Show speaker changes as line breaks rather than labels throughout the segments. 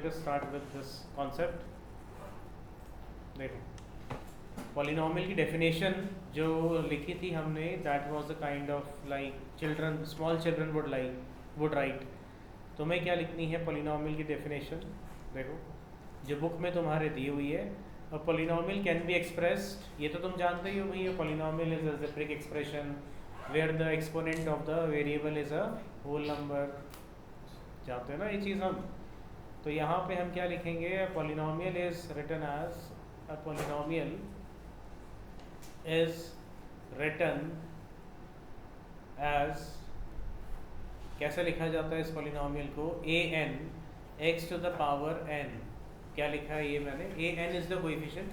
Late us start with this concept. देखो, polynomial की definition जो लिखी थी हमने, that was the kind of like children, small children would write. तुम्हें क्या लिखनी है पॉलिनोमियल की डेफिनेशन? देखो, जो बुक में तुम्हारे दी हुई है. और पॉलिनोमियल कैन बी एक्सप्रेस्ड, ये तो तुम जानते ही हो भाई, polynomial is algebraic expression where the exponent of the variable is a whole number. जानते हो ना ये चीज़ हम. तो यहाँ पे हम क्या लिखेंगे? Polynomial is written as a polynomial is written as, कैसे लिखा जाता है इस पॉलिनोमियल को? a n x to the power n. क्या लिखा है ये मैंने? a n is the coefficient.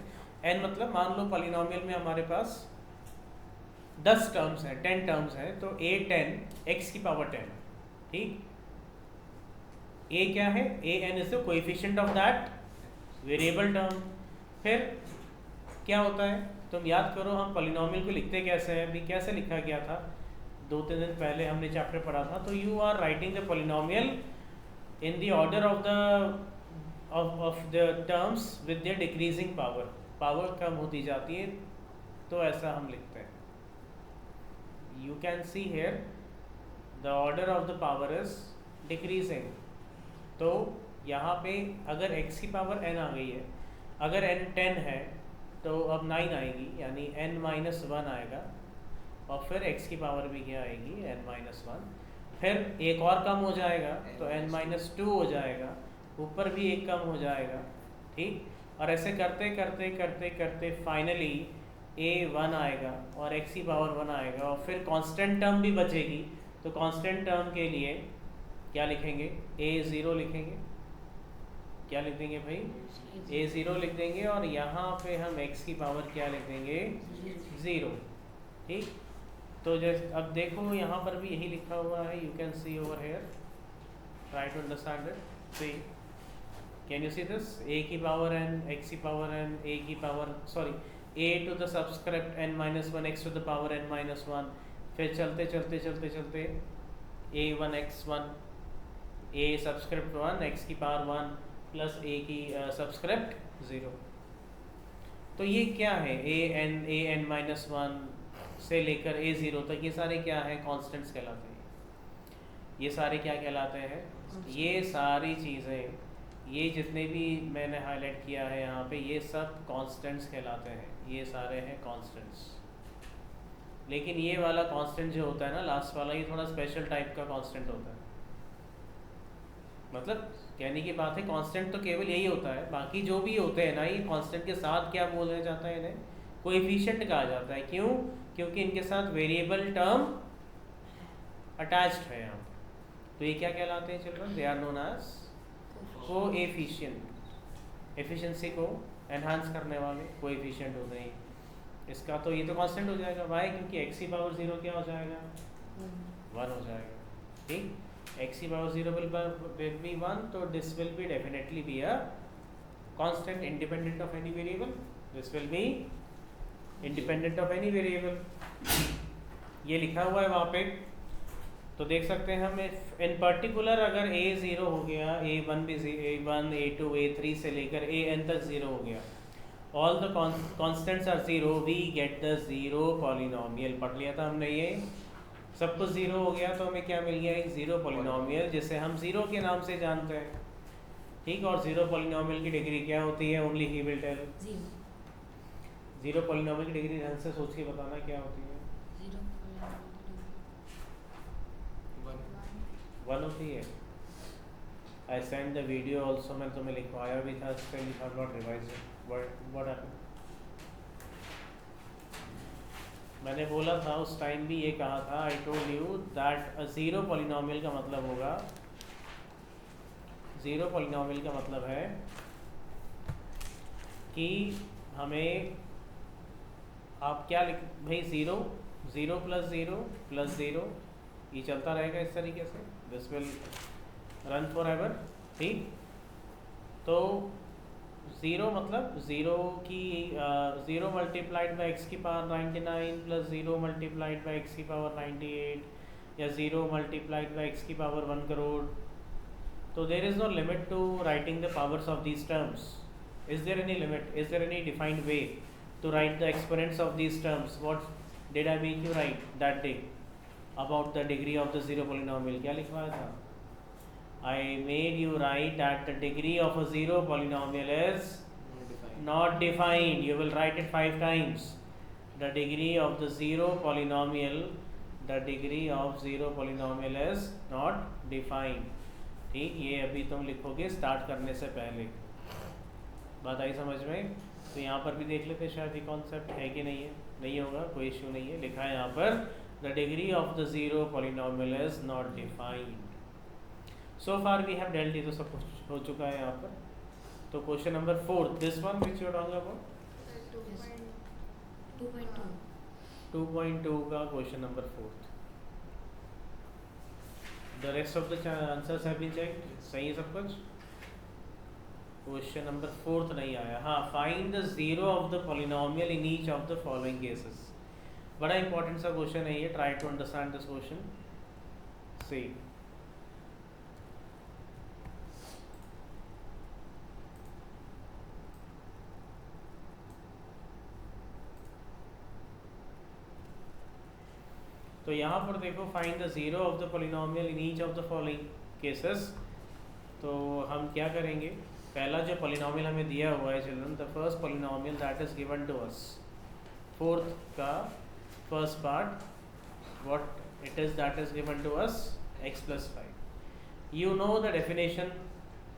n मतलब मान लो पॉलिनोमियल में हमारे पास 10 टर्म्स हैं, 10 टर्म्स हैं, तो a 10 x की पावर 10. ठीक. a क्या है? a n is the coefficient of that variable term. फिर क्या होता है? तुम याद करो हम पॉलिनोमियल को लिखते कैसे हैं? अभी कैसे लिखा गया था 2-3 दिन पहले हमने चैप्टर पढ़ा था. तो you are writing the polynomial in the order of the terms with the decreasing power. Power कम होती जाती है, तो ऐसा हम लिखते हैं. You can see here the order of the power is decreasing. तो यहाँ पे अगर x की पावर n आ गई है, अगर n 10 है तो अब 9 आएगी, यानी n माइनस 1 आएगा. और फिर x की पावर भी क्या आएगी? n minus 1. फिर एक और कम हो जाएगा तो n माइनस 2 हो जाएगा. ऊपर भी एक कम हो जाएगा. ठीक. और ऐसे करते करते करते करते फाइनली a 1 आएगा और x की पावर 1 आएगा. और फिर कांस्टेंट टर्म भी बचेगी. तो कांस्टेंट टर्म के लिए क्या लिखेंगे? a 0 लिखेंगे. क्या लिख देंगे भाई? a 0 लिख देंगे. और यहाँ पे हम x की पावर क्या लिख देंगे? 0. ठीक. तो जैसे अब देखो यहाँ पर भी यही लिखा हुआ है. You can see over here, try to understand it. See, can you see this? a की पावर n, x की पावर n, a की power a to the subscript n minus 1, x to the power n minus 1. फिर चलते चलते चलते चलते a1 x1, a subscript 1, x की power 1 plus a की सबस्क्रिप्ट 0. तो ये क्या है? a n माइनस 1 से लेकर a 0 तक ये सारे क्या हैं? कांस्टेंट्स कहलाते हैं. ये सारे क्या कहलाते हैं? ये सारी चीज़ें, ये जितने भी मैंने हाईलाइट किया है यहाँ पे, ये सब कांस्टेंट्स कहलाते हैं. ये सारे हैं कांस्टेंट्स. लेकिन ये वाला कांस्टेंट जो होता है ना, लास्ट वाला, ये थोड़ा स्पेशल टाइप का कांस्टेंट होता है. मतलब कहने की बात है, कांस्टेंट तो केवल यही होता है. बाकी जो भी होते हैं ना, ये कांस्टेंट के साथ क्या बोला जाता है? इन्हें कोएफिशिएंट कहा जाता है. क्यों? क्योंकि इनके साथ वेरिएबल टर्म अटैच्ड है यहाँ. तो ये क्या कहलाते हैं children? They are known as coefficient. Efficiency को एनहांस करने वाले कोएफिशिएंट होते हैं. इसका तो ये तो कांस्टेंट हो जाएगा. वाई? क्योंकि x की पावर 0 क्या हो जाएगा? 1 हो जाएगा. ठीक. x की पावर 0 will be 1, तो this will be definitely be a constant independent of any variable. This will be independent of any variable. ये लिखा हुआ है वहाँ पे, तो देख सकते हैं हम. इन पर्टिकुलर अगर a 0 हो गया, a1 भी a1, a2, a3 से लेकर an तक 0 हो गया, all the constants are 0, we get the zero polynomial. पढ़ लिया था हमने ये. सब कुछ 0 हो गया तो हमें क्या मिल गया? एक 0 पॉलिनोमियल, जिसे हम 0 के नाम से जानते हैं. ठीक. और 0 पॉलिनोमियल की डिग्री क्या होती है? Only he will tell. 0 polynomial की डिग्री ढंग से सोच के बताना क्या होती है? 1 होती है. I send the video also. मैंने तुम्हें लिखवाया भी था, still you have not revised it. What happened? मैंने बोला था उस टाइम भी ये कहा था. आई told you that a 0 polynomial का मतलब होगा, 0 पॉलिनोमियल का मतलब है कि हमें आप क्या लिख भाई? 0 0 प्लस 0 प्लस 0, ये चलता रहेगा इस तरीके से. This will run for ever. ठीक. तो 0 मतलब 0 की 0 मल्टीप्लाइड बाई एक्स की power 99 plus 0 multiplied by x की पावर 98, या 0 मल्टीप्लाइड बाई एक्स की पावर 1 करोड़. तो there is no limit to writing the powers of these terms. Is there any limit? Is there any defined way to write the exponents of these terms? What did I make you write that day about the degree of the zero polynomial? क्या लिखवाया था? I made you write that the degree of a zero polynomial is not defined. You will write it 5 times. The degree of the zero polynomial, the degree of zero polynomial is not defined. ठीक, ये अभी तुम लिखोगे start करने से पहले। बात आई समझ में? तो यहाँ पर भी देख लेते शायद ये कॉन्सेप्ट है कि नहीं है। नहीं होगा, कोई इश्यू नहीं है। लिखा है यहाँ पर the degree of the zero polynomial is not defined. So far we have dealt, ये तो सब कुछ हो चुका है यहाँ पर। तो question number 4, this one which you are talking about 2.2 का question number 4। The rest of the answers have been checked. सही है सब कुछ? क्वेश्चन नंबर 4 नहीं आया। हाँ, find the zero of the polynomial in each of the following cases. बड़ा important सा क्वेश्चन है ये। Try to understand this question. See, तो यहाँ पर देखो, find the zero of the polynomial in each of the following cases. तो हम क्या करेंगे? पहला जो पॉलिनोमियल हमें दिया हुआ है children, the first polynomial that is given to us, fourth का first part, what it is that is given to us, x plus 5। You know the definition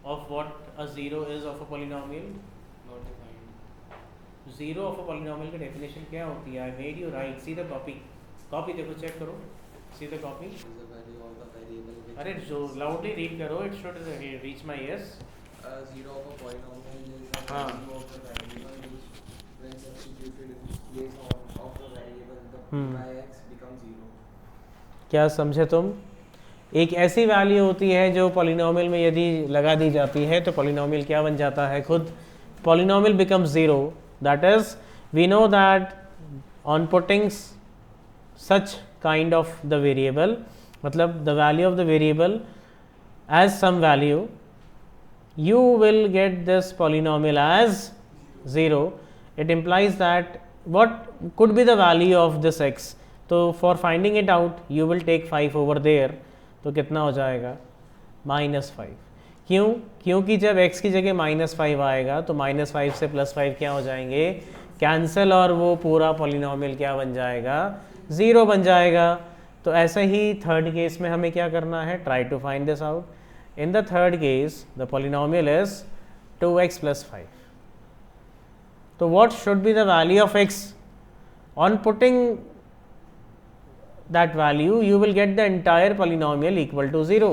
of what a zero is of a polynomial?
Not defined.
Zero of a polynomial की definition क्या होती है? I made you write, see the copy. Copy देखो, check करो, see the copy.
Is the value of the variable which
अरे जो loudly read करो, it should reach my years.
zero of a polynomial is the
हाँ।
value of the variable which when substituted in place of the variable the
hmm.
by x becomes zero.
क्या समझे तुम? एक ऐसी value होती है जो पॉलिनोमियल में यदि लगा दी जाती है तो पॉलिनोमियल क्या बन जाता है? खुद polynomial becomes zero. That is, we know that on putting such kind of the variable, मतलब the value of the variable as some value, you will get this polynomial as 0. It implies that what could be the value of this x. तो for finding it out you will take 5 over there. तो कितना हो जाएगा? -5। क्यों? क्योंकि जब x की जगह -5 आएगा तो -5 से +5 क्या हो जाएंगे? कैंसिल, और वो पूरा पॉलिनोमियल क्या बन जाएगा? 0 बन जाएगा। तो ऐसे ही थर्ड केस में हमें क्या करना है? Try to find this out. In the third case the polynomial is 2x + 5। तो what should be the value of x? On putting that value you will get the entire polynomial equal to 0.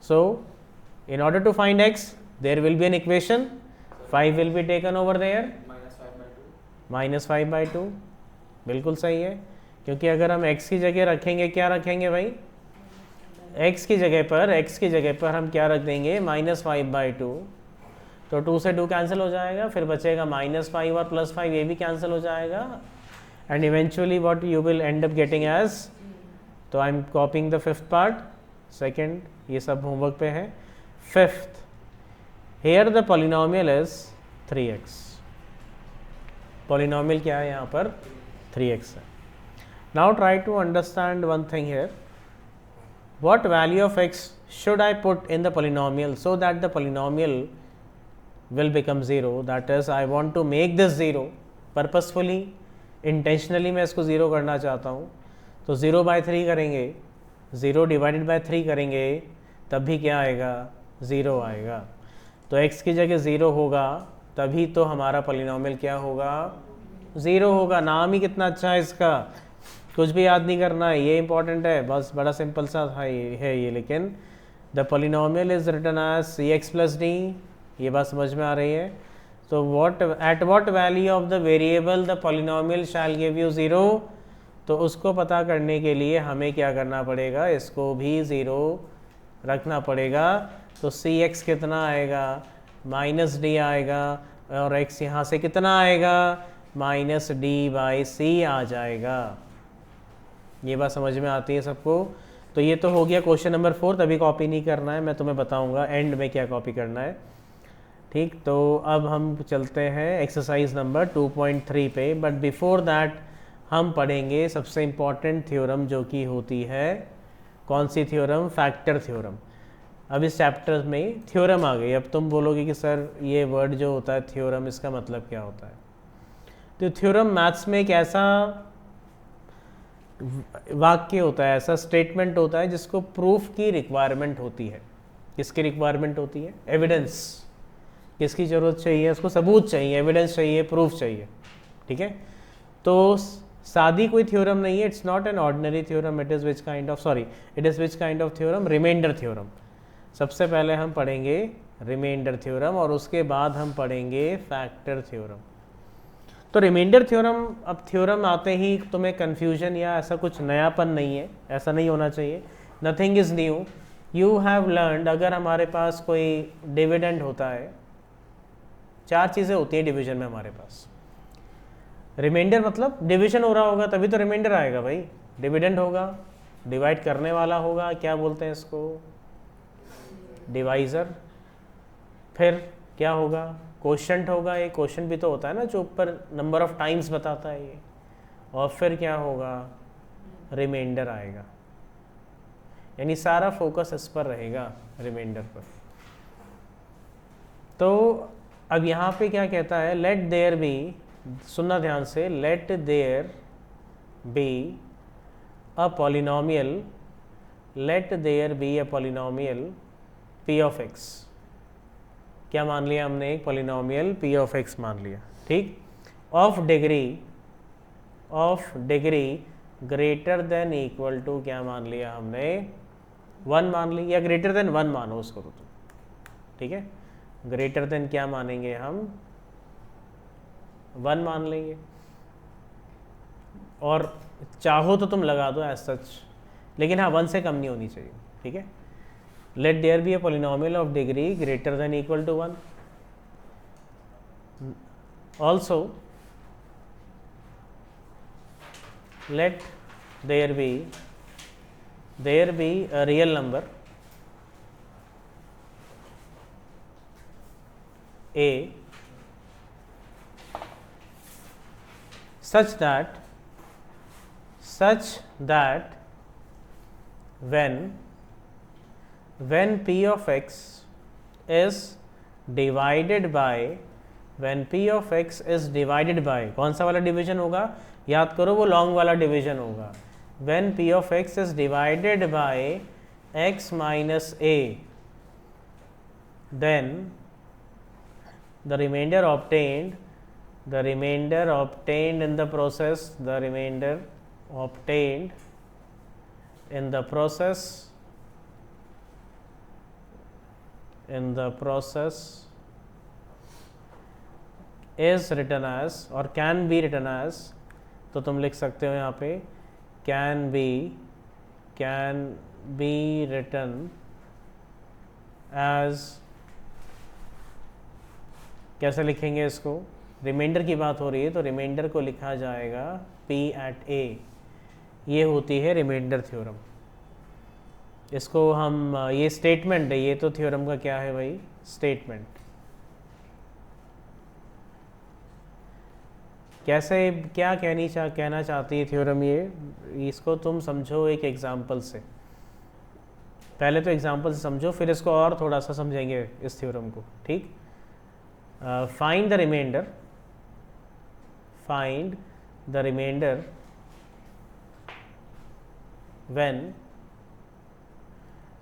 So in order to find x, there will be an equation, 5 will be taken over there, -5/2। बिल्कुल सही है, क्योंकि अगर हम x की जगह रखेंगे, क्या रखेंगे भाई? x की जगह पर हम क्या रख देंगे? -5/2। तो 2 से 2 कैंसिल हो जाएगा, फिर बचेगा -5 और +5, ये भी कैंसिल हो जाएगा। And eventually what you will end up getting as, तो I am copying the fifth part, second, ये सब होमवर्क पे है। Fifth, here the polynomial is 3x। Polynomial क्या है यहाँ पर? 3x है। Now try to understand one thing here, what value of x should I put in the polynomial so that the polynomial will become 0? That is, I want to make this 0 purposefully, intentionally मैं इसको 0 करना चाहता हूँ। तो 0/3 करेंगे, 0 divided by 3 करेंगे, तब भी क्या आएगा? 0 आएगा। तो x की जगह 0 होगा, तभी तो हमारा पॉलिनोमियल क्या होगा? 0 होगा। नाम ही कितना अच्छा है इसका, कुछ भी याद नहीं करना है, ये इंपॉर्टेंट है बस। बड़ा सिंपल सा था ये लेकिन the polynomial is written as cx + d। ये बात समझ में आ रही है? तो at what value of the variable the polynomial shell give you 0। तो उसको पता करने के लिए हमें क्या करना पड़ेगा? इसको भी 0 रखना पड़ेगा। तो cx कितना आएगा? -d आएगा, और x यहाँ से कितना आएगा? -d/c आ जाएगा। ये बात समझ में आती है सबको? तो तो ये तो हो गया क्वेश्चन नंबर 4, तभी कॉपी नहीं करना है, मैं तुम्हें बताऊंगा एंड में क्या कॉपी करना है। ठीक, तो अब हम चलते हैं एक्सरसाइज नंबर 2.3 पे, बट बिफोर दैट हम पढ़ेंगे सबसे इम्पॉर्टेंट थ्योरम जो कि होती है, कौन सी थ्योरम? Factor theorem. अब इस चैप्टर में थ्योरम आ गई। अब तुम बोलोगे कि सर ये वर्ड जो होता है थ्योरम, इसका मतलब क्या होता है? तो थ्योरम मैथ्स में एक ऐसा वाक्य होता है, ऐसा स्टेटमेंट होता है जिसको प्रूफ की रिक्वायरमेंट होती है। किसकी रिक्वायरमेंट होती है? एविडेंस। किसकी ज़रूरत चाहिए? उसको सबूत चाहिए, एविडेंस चाहिए, प्रूफ चाहिए। ठीक है, तो सादी कोई थ्योरम नहीं है, it's not an ordinary theorem, it is which kind of, sorry, it is which kind of theorem? Remainder theorem. सबसे पहले हम पढ़ेंगे रिमाइंडर थ्योरम और उसके बाद हम पढ़ेंगे फैक्टर थ्योरम। तो रिमाइंडर थ्योरम, अब थ्योरम आते ही तुम्हें कन्फ्यूजन या ऐसा कुछ नयापन नहीं है, ऐसा नहीं होना चाहिए। Nothing is new, you have learned. अगर हमारे पास कोई डिविडेंड होता है, 4 चीज़ें होती हैं डिवीजन में हमारे पास। रिमाइंडर मतलब डिवीजन हो रहा होगा तभी तो रिमाइंडर आएगा भाई। डिविडेंड होगा, डिवाइड करने वाला होगा, क्या बोलते हैं इसको? डिवाइज़र। फिर क्या होगा? क्वोशंट होगा। ये क्वोशंट भी तो होता है ना, जो ऊपर नंबर ऑफ टाइम्स बताता है ये। और फिर क्या होगा? रिमाइंडर आएगा। यानी सारा फोकस इस पर रहेगा, रिमाइंडर पर। तो अब यहाँ पे क्या कहता है? लेट देयर बी, सुनना ध्यान से, let there be a polynomial, let there be a polynomial p of x. क्या मान लिया हमने? एक पॉलिनोमियल पी ऑफ एक्स मान लिया। ठीक, of degree greater than equal to, क्या मान लिया हमने? 1 मान ली, या ग्रेटर देन 1 मानो उसको तो तुम। ठीक है, ग्रेटर देन क्या मानेंगे हम? 1 मान लेंगे। और चाहो तो तुम लगा दो एज सच, लेकिन हाँ 1 से कम नहीं होनी चाहिए। ठीक है, let there be a polynomial of degree greater than equal to 1. Also let there be a real number a such that when p of x is divided by, कौन सा वाला डिवीजन होगा? याद करो, वो लॉन्ग वाला डिवीजन होगा। when p of x is divided by x minus a, then the remainder obtained in the process, is written as or can be written as, तो तुम लिख सकते हो यहाँ पे can be written as, कैसे लिखेंगे इसको? रिमाइंडर की बात हो रही है तो रिमाइंडर को लिखा जाएगा p at a। ये होती है रिमाइंडर थ्योरम। इसको हम, ये स्टेटमेंट है, ये तो थ्योरम का क्या है भाई? स्टेटमेंट। कैसे, क्या कहना चाहती है थ्योरम ये? इसको तुम समझो एक एग्जांपल से। पहले तो एग्जांपल से समझो, फिर इसको और थोड़ा सा समझेंगे इस थ्योरम को। ठीक, find the remainder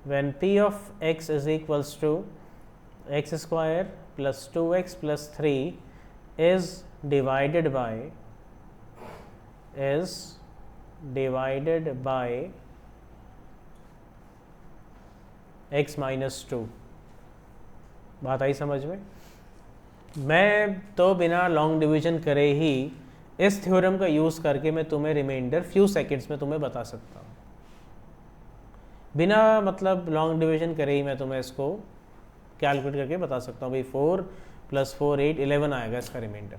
when p of x is equals to x square plus 2x plus 3 is divided by x minus 2। बात आई समझ में? मैं तो बिना लॉन्ग डिवीजन करे ही इस थ्योरम का यूज़ करके मैं तुम्हें रिमाइंडर फ्यू सेकंड्स में तुम्हें बता सकता हूँ। बिना मतलब लॉन्ग डिवीजन करे ही मैं तुम्हें इसको कैलकुलेट करके बता सकता हूँ। भाई 4 + 4 8 11 आएगा इसका रिमाइंडर।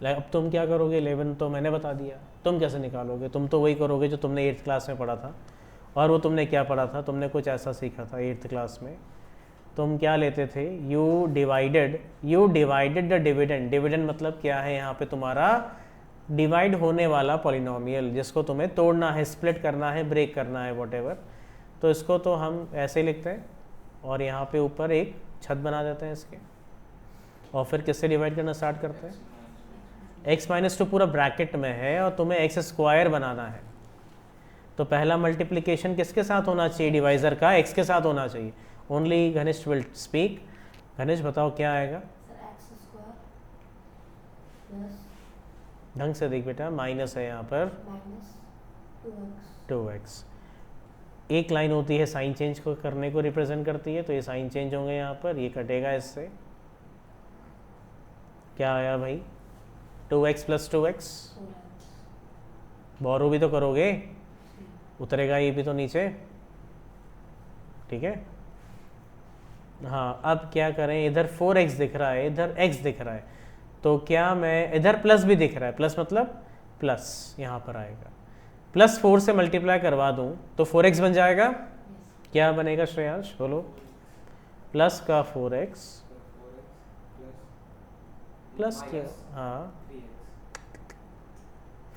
अब तुम क्या करोगे? 11 तो मैंने बता दिया, तुम कैसे निकालोगे? तुम तो वही करोगे जो तुमने 8th क्लास में पढ़ा था, और वो तुमने क्या पढ़ा था, तुमने कुछ ऐसा सीखा था 8th क्लास में, तुम क्या लेते थे, you divided the dividend. Dividend मतलब क्या है यहाँ पे तुम्हारा डिवाइड होने वाला पॉलिनोमियल, जिसको तुम्हें तोड़ना है, स्प्लिट करना है, ब्रेक करना है, वॉटेवर। तो इसको तो हम ऐसे लिखते हैं और यहाँ पे ऊपर एक छत बना देते हैं इसके, और फिर किससे डिवाइड करना स्टार्ट करते हैं, x-2 पूरा ब्रैकेट में है और तुम्हें x² बनाना है। तो पहला मल्टीप्लिकेशन किसके साथ होना चाहिए, डिवाइजर का x के साथ होना चाहिए। ओनली घनिष्ठ विल स्पीक। घनिष्ठ बताओ क्या आएगा, ढंग से देख बेटा, माइनस है यहाँ पर 2x। एक लाइन होती है साइन चेंज को करने को रिप्रेजेंट करती है, तो ये साइन चेंज होंगे यहाँ पर, ये कटेगा इससे, क्या आया भाई 2x + 2x। बोरो भी तो करोगे, उतरेगा ये भी तो नीचे, ठीक है। हाँ अब क्या करें, इधर 4x दिख रहा है, इधर x दिख रहा है, तो क्या मैं, इधर प्लस भी दिख रहा है, प्लस मतलब प्लस यहाँ पर आएगा, +4 से मल्टीप्लाई करवा दूँ तो 4x बन जाएगा। क्या बनेगा श्रेयांश बोलो, प्लस का 4x प्लस क्या, हाँ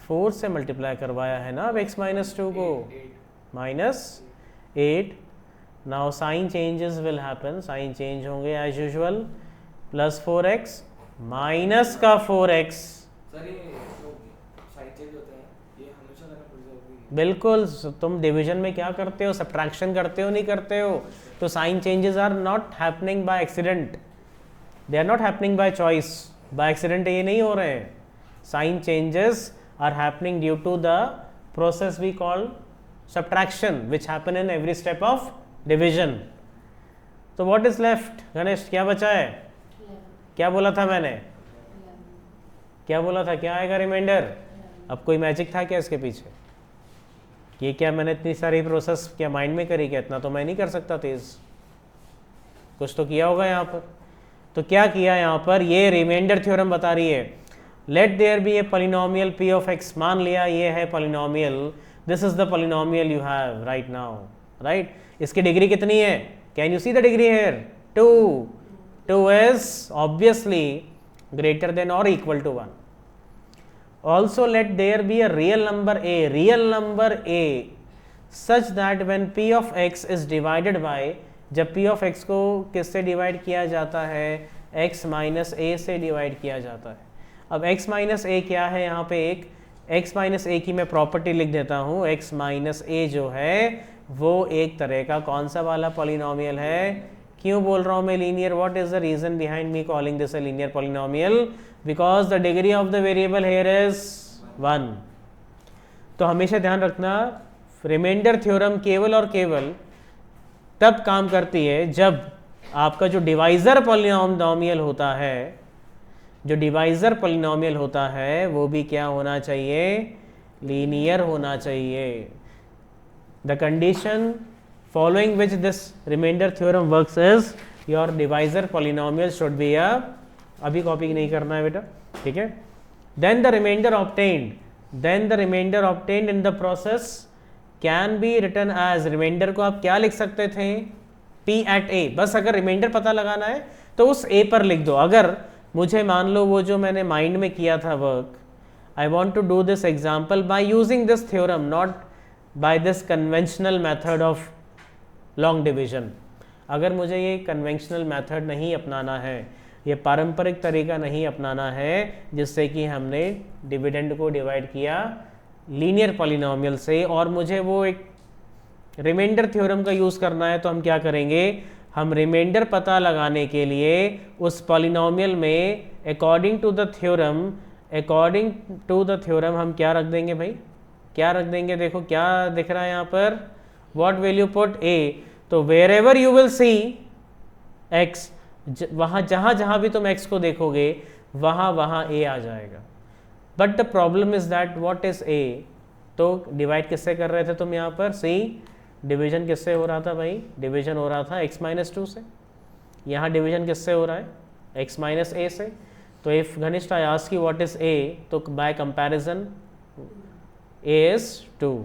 4 से मल्टीप्लाई करवाया है ना अब x-2 को, -8। Now sign changes will happen, sign change होंगे एज यूजुअल, +4x माइनस का 4x।
सर ये जो साइन चेंज होते हैं ये हमेशा करना पड़ेगा।
बिल्कुल, तुम डिवीजन में क्या करते हो, सब्ट्रैक्शन करते हो नहीं करते हो, तो sign changes are not happening by accident, they are not happening by choice, by accident ये नहीं हो रहे हैं। Sign changes are happening due to the process we call subtraction which happen in every step of division. तो what is left Ganesh, क्या बचा है, क्या बोला था मैंने, क्या बोला था, क्या आएगा रिमाइंडर। अब कोई मैजिक था क्या इसके पीछे, ये क्या मैंने इतनी सारी प्रोसेस क्या माइंड में करी क्या, इतना तो मैं नहीं कर सकता तेज, कुछ तो किया होगा यहाँ पर। तो क्या किया यहाँ पर, ये रिमाइंडर थ्योरम बता रही है, let there be a polynomial p of x, मान लिया ये है polynomial, this is the polynomial you have right now, right. इसकी डिग्री कितनी है, can you see the degree here, 2 is obviously greater than or equal to 1. Also let there be a real number a such that when p of x is divided by, जब p of x को किससे divide किया जाता है, x - a से divide किया जाता है। अब x - a क्या है, यहाँ पे एक x - a की मैं प्रॉपर्टी लिख देता हूँ, x - a जो है वो एक तरह का कौन सा वाला पॉलिनोमियल है, क्यों बोल रहा हूँ मैं linear, what is the reason behind me calling this a linear polynomial, because the degree of the variable here is 1। तो हमेशा ध्यान रखना, रिमाइंडर थ्योरम केवल और केवल तब काम करती है जब आपका जो डिवाइजर पॉलिनोमियल होता है, जो डिवाइजर पॉलिनोमियल होता है वो भी क्या होना चाहिए, लीनियर होना चाहिए। The condition following which this remainder theorem works is your divisor polynomial should be a, अभी कॉपी नहीं करना है बेटा, ठीक है। then the remainder obtained in the process can be written as, remainder को आप क्या लिख सकते थे, p at a, बस अगर रिमाइंडर पता लगाना है तो उस a पर लिख दो। अगर मुझे मान लो वो जो मैंने माइंड में किया था work, I want to do this example by using this theorem, not by this conventional method of long division. अगर मुझे ये कन्वेंशनल मेथड नहीं अपनाना है, ये पारंपरिक तरीका नहीं अपनाना है जिससे कि हमने डिविडेंड को डिवाइड किया लीनियर पॉलिनोमियल से, और मुझे वो एक रिमाइंडर थ्योरम का यूज़ करना है, तो हम क्या करेंगे, हम रिमाइंडर पता लगाने के लिए उस पॉलिनोमियल में अकॉर्डिंग टू द थ्योरम हम क्या रख देंगे भाई, क्या रख देंगे, देखो क्या दिख रहा है यहाँ पर, what will you put a, तो wherever you will see x, वहाँ जहाँ भी तुम x को देखोगे वहाँ a आ जाएगा। but the problem is that what is a, तो डिवाइड किससे कर रहे थे तुम यहाँ पर, c, डिवीजन किससे हो रहा था भाई, डिवीजन हो रहा था x - 2 से, यहाँ डिवीजन किससे हो रहा है, x - a से। तो if घनिष्ठ I ask you what is a, तो by comparison a is 2,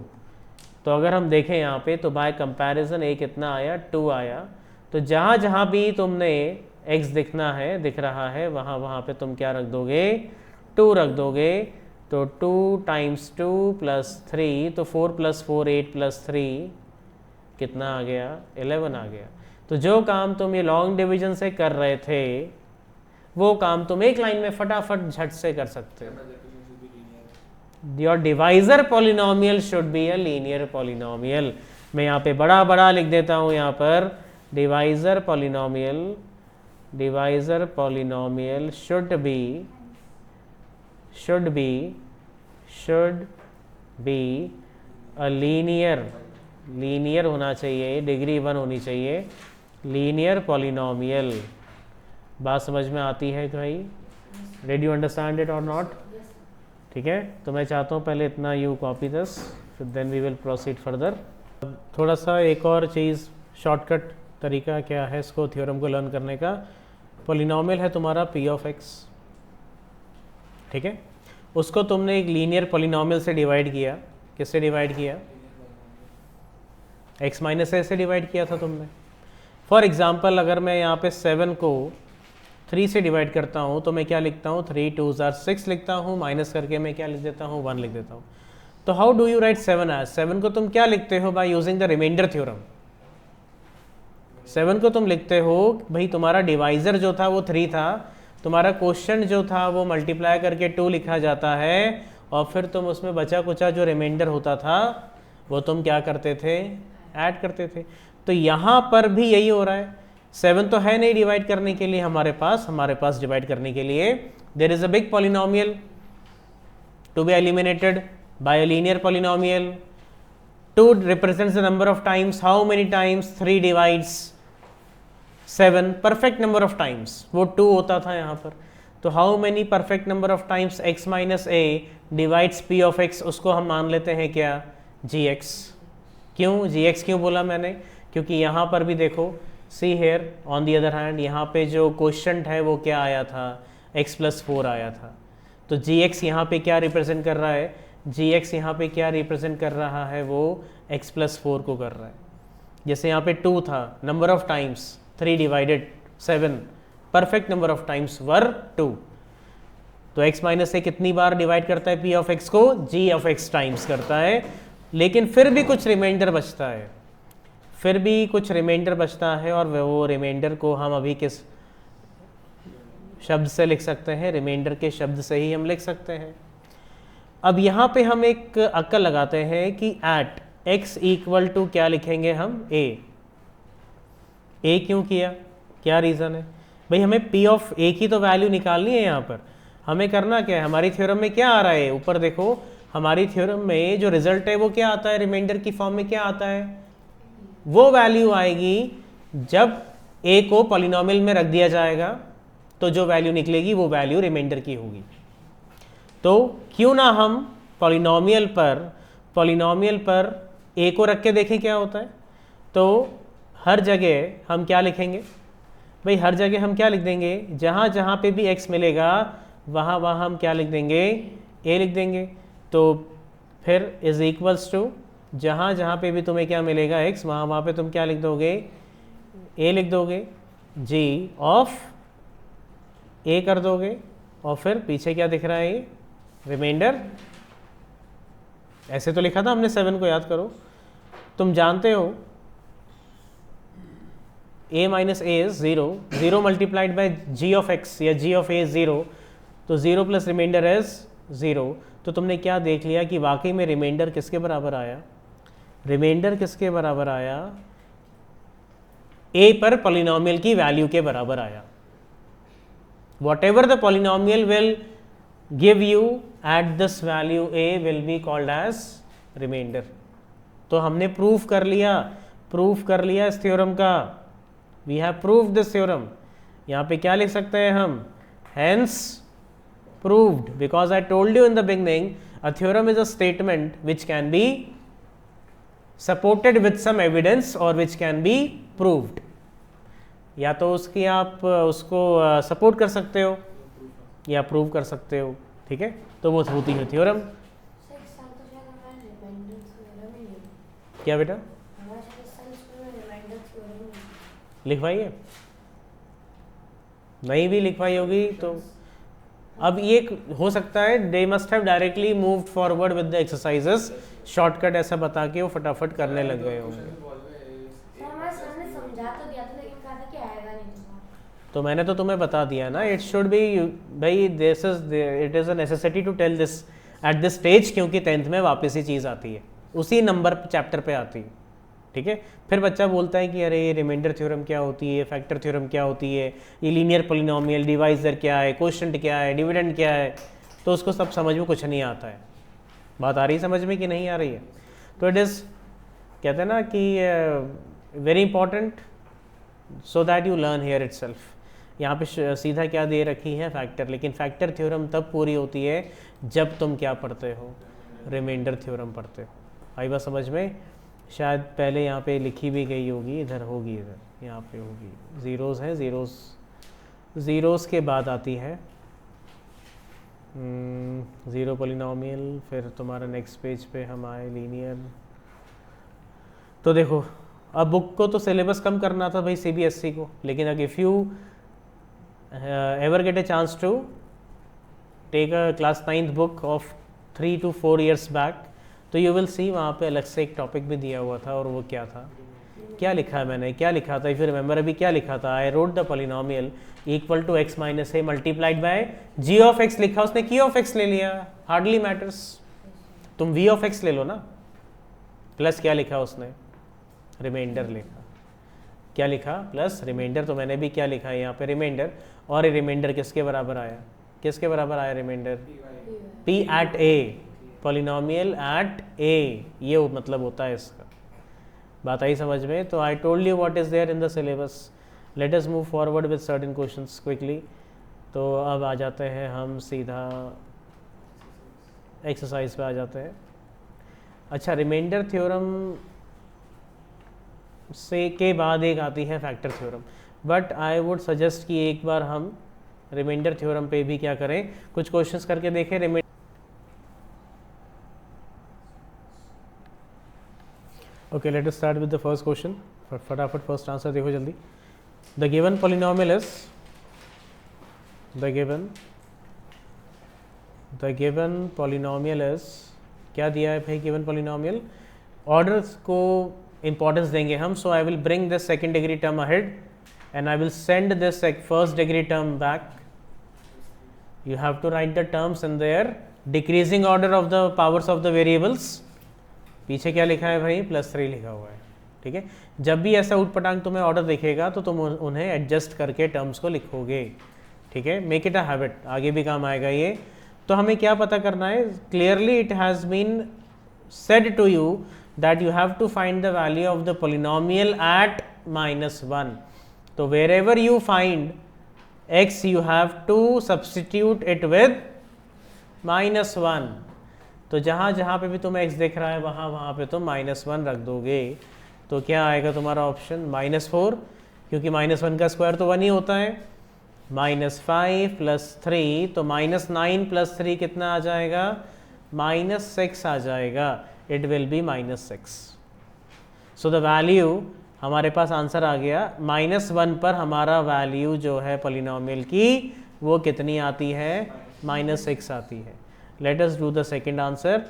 तो अगर हम देखें यहाँ पे तो बाय कंपैरिजन ए कितना आया, 2 आया। तो जहाँ जहाँ भी तुमने x दिखना है, दिख रहा है, वहाँ वहाँ पे तुम क्या रख दोगे, 2 रख दोगे। तो 2 × 2 + 3, तो 4 + 4 8 + 3 कितना आ गया, 11 आ गया। तो जो काम तुम ये लॉन्ग डिवीजन से कर रहे थे वो काम तुम एक लाइन में फटाफट झट से कर सकते हो। Your divisor polynomial should be a linear polynomial. मैं यहाँ पे बड़ा बड़ा लिख देता हूँ, यहाँ पर divisor polynomial should be a linear होना चाहिए, डिग्री 1 होनी चाहिए, लीनियर पॉलिनोमियल। बात समझ में आती है कि भाई, डिड यू अंडरस्टैंड इट और नॉट? ठीक है, तो मैं चाहता हूँ पहले इतना यू कॉपी दिस, फिर then we will proceed further. थोड़ा सा एक और चीज़, शॉर्टकट तरीका क्या है इसको, थ्योरम को लर्न करने का। पॉलिनोमियल है तुम्हारा p ऑफ x, ठीक है, उसको तुमने एक लीनियर पॉलिनोमियल से डिवाइड किया। किससे डिवाइड किया? x - a से डिवाइड किया था तुमने। फॉर एग्जाम्पल अगर मैं यहाँ पे 7 को 3 से डिवाइड करता हूँ तो मैं क्या लिखता हूँ, 3 × 2 = 6 लिखता हूँ, माइनस करके मैं क्या लिख देता हूँ, 1 लिख देता हूँ। तो how do you write 7 as? 7 को तुम क्या लिखते हो? By using the remainder theorem. 7 को तुम लिखते हो भाई, तुम्हारा डिवाइजर जो था वो 3 था, तुम्हारा क्वेश्चन जो था वो मल्टीप्लाई करके 2 लिखा जाता है, और फिर तुम उसमें बचा कुचा जो रिमाइंडर होता था वो तुम क्या करते थे, ऐड करते थे। तो यहाँ पर भी यही हो रहा है। 7 तो है नहीं डिवाइड करने के लिए हमारे पास डिवाइड करने के लिए there is a big polynomial to be eliminated by a linear polynomial. 2 represents the number of times, how many times 3 divides 7, perfect number of times, वो 2 होता था यहाँ पर। तो how many perfect number of times x - a divides p of x, उसको हम मान लेते हैं क्या, gx। क्यों gx क्यों बोला मैंने? क्योंकि यहाँ पर भी देखो, see here on the other hand, यहाँ पे जो क्वेश्चन है वो क्या आया था, x + 4 आया था। तो gx यहाँ पे क्या रिप्रेजेंट कर रहा है, gx यहाँ पे क्या रिप्रेजेंट कर रहा है, वो x + 4 को कर रहा है। जैसे यहाँ पे 2 था, number of times 3 divided 7, perfect number of times were 2। तो x - a कितनी बार डिवाइड करता है p ऑफ x को, g ऑफ x टाइम्स करता है। लेकिन फिर भी कुछ रिमाइंडर बचता है, और वो रिमाइंडर को हम अभी किस शब्द से लिख सकते हैं, रिमाइंडर के शब्द से ही हम लिख सकते हैं। अब यहाँ पे हम एक अक्कल लगाते हैं कि एट x = क्या लिखेंगे हम, a क्यों किया, क्या रीज़न है भाई? हमें p ऑफ a की तो वैल्यू निकालनी है। यहाँ पर हमें करना क्या है, हमारी थ्योरम में क्या आ रहा है, ऊपर देखो, हमारी थ्योरम में जो रिजल्ट है वो क्या आता है, रिमाइंडर की फॉर्म में क्या आता है, वो वैल्यू आएगी जब a को पॉलिनोमियल में रख दिया जाएगा, तो जो वैल्यू निकलेगी वो वैल्यू रिमाइंडर की होगी। तो क्यों ना हम पॉलिनोमियल पर a को रख के देखें क्या होता है। तो हर जगह हम क्या लिखेंगे भाई, हर जगह हम क्या लिख देंगे, जहाँ जहाँ पे भी x मिलेगा वहाँ वहाँ हम क्या लिख देंगे, a लिख देंगे। तो फिर इज इक्वल्स टू, जहाँ जहाँ पे भी तुम्हें क्या मिलेगा x, वहाँ वहाँ पे तुम क्या लिख दोगे, a लिख दोगे, g ऑफ a कर दोगे, और फिर पीछे क्या दिख रहा है, ये रिमाइंडर। ऐसे तो लिखा था हमने 7 को, याद करो। तुम जानते हो a - a is 0, 0 multiplied by g of x या g ऑफ a 0, तो 0 प्लस रिमाइंडर इज 0। तो तुमने क्या देख लिया कि वाकई में रिमाइंडर किसके बराबर आया, रिमाइंडर किसके बराबर आया, a पर पॉलिनोमियल की वैल्यू के बराबर आया। whatever the polynomial will give you at this value a will be called as remainder। तो हमने प्रूफ कर लिया इस थ्योरम का, we have proved this theorem। यहाँ पे क्या लिख सकते हैं हम, hence proved, because I told you in the beginning a theorem is a statement which can be supported with some evidence or which can be proved। या तो उसकी आप उसको सपोर्ट कर सकते हो या प्रूव कर सकते हो, ठीक है। तो वो होती है थ्योरम। क्या बेटा लिखवाइए, नहीं भी लिखवाई होगी तो अब ये हो सकता है they must have directly moved forward with the exercises, shortcut ऐसा बता के वो फटाफट करने लग गए होंगे। तो मैंने तो तुम्हें बता दिया ना, इट शुड बी भाई this is it is a necessity to tell this at this stage, क्योंकि 10th में वापस ही चीज़ आती है, उसी नंबर चैप्टर पे आती है, ठीक है। फिर बच्चा बोलता है कि अरे ये रिमाइंडर थ्योरम क्या होती है, फैक्टर थ्योरम क्या होती है, ये लीनियर पॉलिनोमियल, डिवाइजर क्या है, क्वोशिएंट क्या है, डिविडेंड क्या है, तो उसको सब समझ में कुछ नहीं आता है। बात आ रही समझ में कि नहीं आ रही है? तो इट इज़ कहते हैं ना कि very important so that you learn here itself. यहाँ पे सीधा क्या दे रखी है, फैक्टर, लेकिन फैक्टर थ्योरम तब पूरी होती है जब तुम क्या पढ़ते हो, रिमाइंडर थ्योरम पढ़ते हो। आई बात समझ में? शायद पहले यहाँ पे लिखी भी गई होगी, इधर होगी, इधर यहाँ पे होगी, ज़ीरोज़ हैं, ज़ीरोज़ के बाद आती है ज़ीरो पॉलिनोमियल, फिर तुम्हारा नेक्स्ट पेज पे हम आए लीनियर। तो देखो अब बुक को तो सिलेबस कम करना था भाई CBSE को, लेकिन अगर if you ever get a chance to take a class 9th book of 3 to 4 years back, तो you will see वहाँ पे अलग से एक टॉपिक भी दिया हुआ था, और वो क्या था, क्या लिखा है मैंने, क्या लिखा था, इफ़ यू रिमेंबर अभी क्या लिखा था, I wrote the polynomial equal to x minus a multiplied by g of x लिखा, उसने q ऑफ x ले लिया, हार्डली मैटर्स, तुम v ऑफ x ले लो ना, प्लस क्या लिखा उसने, रिमाइंडर लिखा, क्या लिखा, प्लस रिमाइंडर, तो मैंने भी क्या लिखा है यहाँ पे, रिमाइंडर, और ये रिमाइंडर किसके बराबर आया, किसके बराबर आया remainder, p at a, polynomial at a, ये मतलब होता है इसका। बात आई समझ में? तो I told you what is there in the syllabus. Let us move forward with certain questions quickly. तो अब आ जाते हैं हम सीधा एक्सरसाइज पे आ जाते हैं। अच्छा, रिमाइंडर थ्योरम से के बाद एक आती है factor theorem, but I would suggest कि एक बार हम रिमाइंडर थ्योरम पे भी क्या करें, कुछ क्वेश्चंस करके देखें। Okay, let us start with the first question. फटाफट फर्स्ट आंसर देखो जल्दी। The given polynomial is the given polynomial is, क्या दिया है भाई गिवन पॉलिनोमियल, ऑर्डर्स को इंपॉर्टेंस देंगे हम, so I will bring this second degree term ahead and I will send this first degree term back. You have to write the terms in their decreasing order of the powers of the variables. पीछे क्या लिखा है भाई, +3 लिखा हुआ है, ठीक है। जब भी ऐसा उटपटांग तुम्हें ऑर्डर दिखेगा तो तुम उन्हें एडजस्ट करके टर्म्स को लिखोगे, ठीक है। मेक इट अ हैबिट, आगे भी काम आएगा ये। तो हमें क्या पता करना है, clearly it has been said to you that you have to find the value of the polynomial at -1. तो wherever you find x you have to substitute it with -1. तो जहाँ जहाँ पे भी तुम्हें x दिख रहा है वहाँ पे तुम -1 रख दोगे, तो क्या आएगा तुम्हारा ऑप्शन -4, क्योंकि -1 का स्क्वायर तो 1 ही होता है, -5 + 3, तो -9 + 3 कितना आ जाएगा, -6 आ जाएगा, it will be -6. So the value, हमारे पास आंसर आ गया, -1 पर हमारा वैल्यू जो है पॉलिनोमियल की वो कितनी आती है, -6 आती है। Let us do the second answer.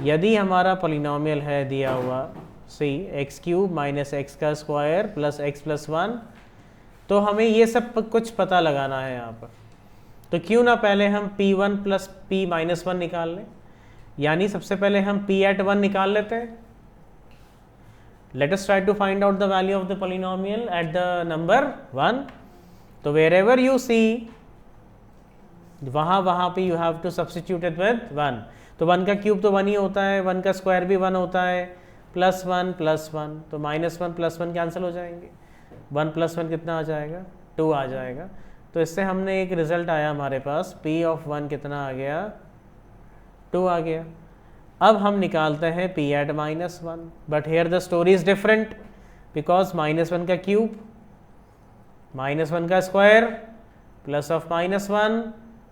यदि हमारा पॉलिनोमियल है दिया हुआ x³ - x का स्क्वायर + x + 1, तो हमें ये सब कुछ पता लगाना है यहाँ पर। तो क्यों ना पहले हम p1 + p - 1 निकाल लें, यानी सबसे पहले हम p at 1 निकाल लेते हैं। Let us try to find out the value of the polynomial at the number 1. तो wherever you see, वहाँ पे you have to substitute it with 1. तो 1 का क्यूब तो 1 ही होता है, 1 का स्क्वायर भी 1 होता है, +1 + 1, तो -1 + 1 कैंसिल हो जाएंगे, 1 + 1 कितना आ जाएगा, 2 आ जाएगा। तो इससे हमने एक रिजल्ट आया हमारे पास, p of 1 कितना आ गया, 2 आ गया। अब हम निकालते हैं p at -1, but here the story is different, because -1 का क्यूब, -1 का स्क्वायर, +(-1)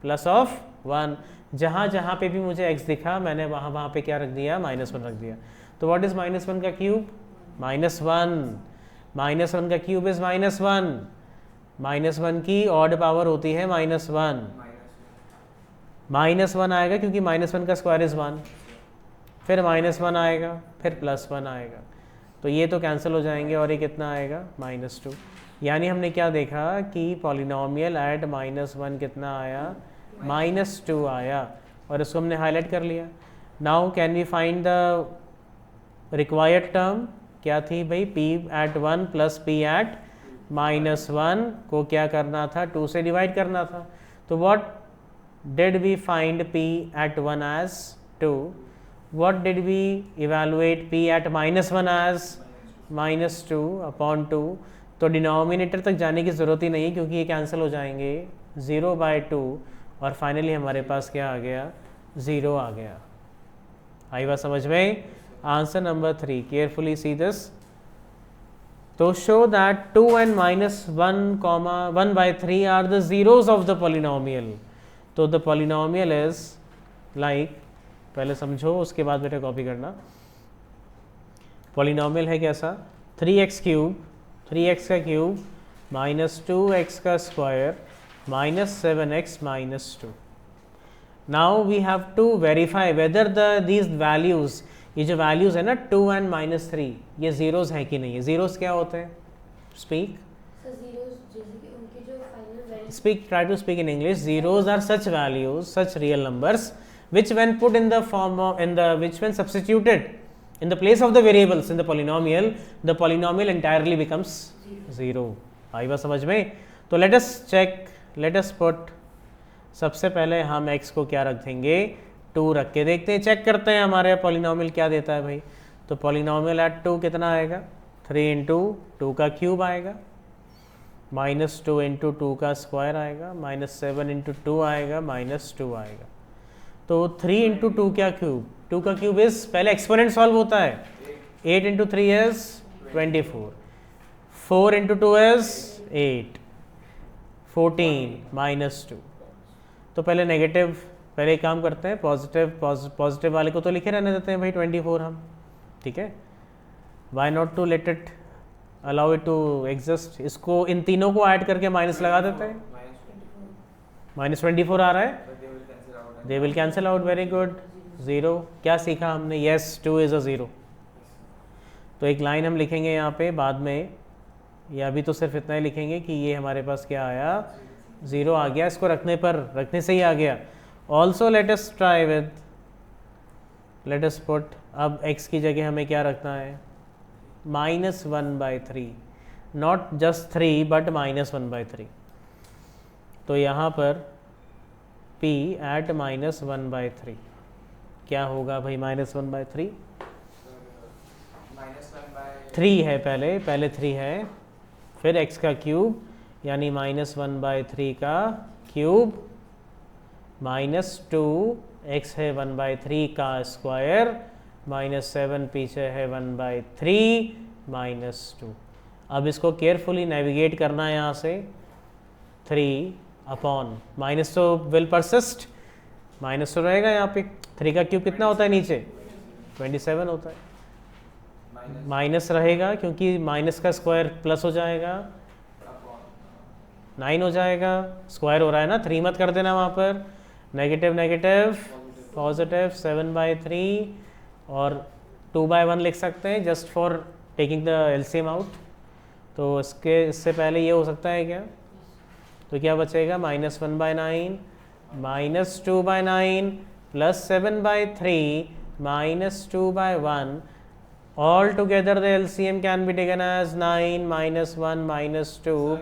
+(1), जहाँ जहाँ पे भी मुझे x दिखा मैंने वहाँ पे क्या रख दिया, -1 रख दिया। तो व्हाट इज -1 का क्यूब? -1। -1 का क्यूब इज -1। -1 की ऑड पावर होती है -1। -1 आएगा क्योंकि -1 का स्क्वायर इज 1, फिर -1 आएगा, फिर +1 आएगा, तो ये तो कैंसिल हो जाएंगे और ये कितना आएगा? -2। यानी हमने क्या देखा कि पॉलिनॉमियल एट -1 कितना आया? -2 आया, और इसको हमने हाईलाइट कर लिया। Now can we find the required term? क्या थी भाई? p at 1 plus p at -1 को क्या करना था? 2 से डिवाइड करना था। तो what did we find p at 1 as 2? What did we evaluate p at -1 as -2 upon 2? तो डिनोमिनेटर तक जाने की ज़रूरत ही नहीं है क्योंकि ये कैंसिल हो जाएंगे, 0/2, और फाइनली हमारे पास क्या आ गया? 0 आ गया। आई बात समझ में? Answer number 3, carefully see this. तो show that 2 and -1, 1/3 are the zeros of the polynomial. तो द पॉलिनोमियल इज लाइक, पहले समझो उसके बाद बेटा कॉपी करना। पॉलिनोमियल है कैसा? 3x क्यूब, 3x का क्यूब -2x का square -7x -2। Now we have to verify whether these values, ये जो वैल्यूज है ना 2 and -3, ये जीरोस है कि नहीं है। जीरोस क्या होते हैं? Speak speak, try to speak in English. Zeros are such values, such real numbers which when put in the form of, which when substituted in the place of the variables in the polynomial entirely becomes 0। आई बात समझ में? तो let us check, let us put, सबसे पहले हम x को क्या रख देंगे? 2 रख के देखते हैं, चेक करते हैं हमारे पॉलिनॉमियल क्या देता है भाई। तो पॉलिनॉमियल एट 2 कितना आएगा? 3 × 2 का क्यूब आएगा, -2 × 2 का स्क्वायर आएगा, -7 × 2 आएगा, -2 आएगा। तो 3 × 2 क्या क्यूब? 2 का क्यूब इज, पहले एक्सपोनेंट सॉल्व होता है, 8 × 3 इज 24, 4 × 2 इज 8, 14 -2। तो पहले नेगेटिव, पहले एक काम करते हैं, पॉजिटिव वाले को तो लिखे रहने देते हैं भाई 24 हम, ठीक है। Why not to let it, allow it to exist. इसको इन तीनों को ऐड करके माइनस लगा देते हैं, -24 आ रहा है, they will cancel out, very good. 0 क्या सीखा हमने? Yes, 2 is a 0। तो एक लाइन हम लिखेंगे यहाँ पे बाद में, या अभी तो सिर्फ इतना ही लिखेंगे कि ये हमारे पास क्या आया? 0 आ गया। इसको रखने से ही आ गया। Also let us try with, let us put, अब x की जगह हमें क्या रखना है? -1/3, नॉट जस्ट 3 बट -1/3। तो यहाँ पर p एट -1/3 क्या होगा भाई? -1/3, 3 है, पहले 3 है, फिर x का क्यूब यानी -1/3 का क्यूब, -2x है 1/3 का स्क्वायर, -7 पीछे है 1/3 -2। अब इसको केयरफुली नेविगेट करना है यहाँ से, 3 अपॉन माइनस, तो विल परसिस्ट, माइनस तो रहेगा यहाँ पे। 3 का क्यूब कितना होता है नीचे? 27 होता है, माइनस रहेगा क्योंकि माइनस का स्क्वायर प्लस हो जाएगा, 9 हो जाएगा, स्क्वायर हो रहा है ना, 3 मत कर देना वहाँ पर, नेगेटिव नेगेटिव पॉजिटिव 7/3 और 2/1 लिख सकते हैं just for taking the LCM out. तो इससे पहले ये हो सकता है क्या? तो क्या बचेगा? -1/9 -2/9 plus 7/3 -2/1, all together the LCM can be taken as 9 -1 -2,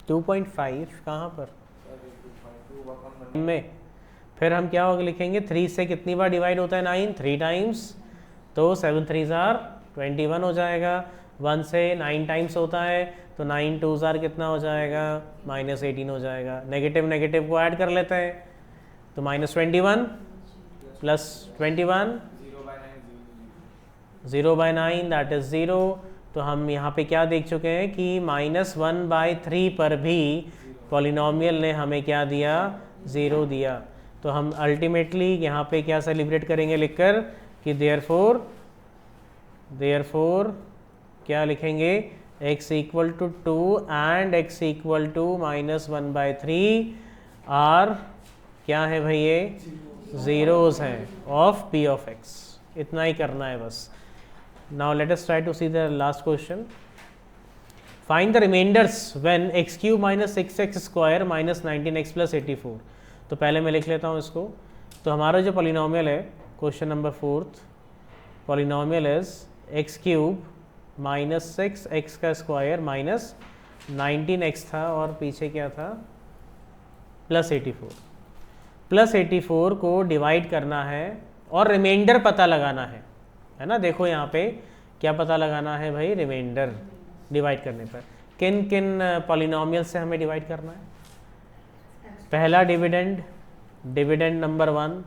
2.5 कहाँ पर में? फिर हम क्या होगा लिखेंगे? 3 से कितनी बार डिवाइड होता है 9? 3 टाइम्स, तो 7 3s are 21 हो जाएगा। 1 से 9 टाइम्स होता है तो 9 2s are कितना हो जाएगा? -18 हो जाएगा। नेगेटिव नेगेटिव को ऐड कर लेते हैं तो -21 प्लस 21, 0/9 दैट इज 0। तो हम यहाँ पे क्या देख चुके हैं कि -1/3 पर भी पॉलिनॉमियल ने हमें क्या दिया? 0 दिया। तो हम अल्टीमेटली यहाँ पे क्या सेलिब्रेट करेंगे लिखकर? कि देयरफॉर क्या लिखेंगे, x equal to 2 and x equal to -1/3 are क्या है भाई, ये ज़ीरोज़ हैं ऑफ p ऑफ x. इतना ही करना है बस. Now let us try to see the last question. Find the remainders when x³ - 6x² - 19x + 84. तो पहले मैं लिख लेता हूँ इसको. तो हमारा जो पॉलिनोमियल है, question number 4th, polynomial is x³ - 6x² - 19x था और पीछे क्या था, +84. +84 को डिवाइड करना है और रिमाइंडर पता लगाना है ना. देखो यहाँ पे क्या पता लगाना है भाई, रिमाइंडर डिवाइड करने पर. किन किन पॉलिनोमियल से हमें डिवाइड करना है. पहला dividend number 1,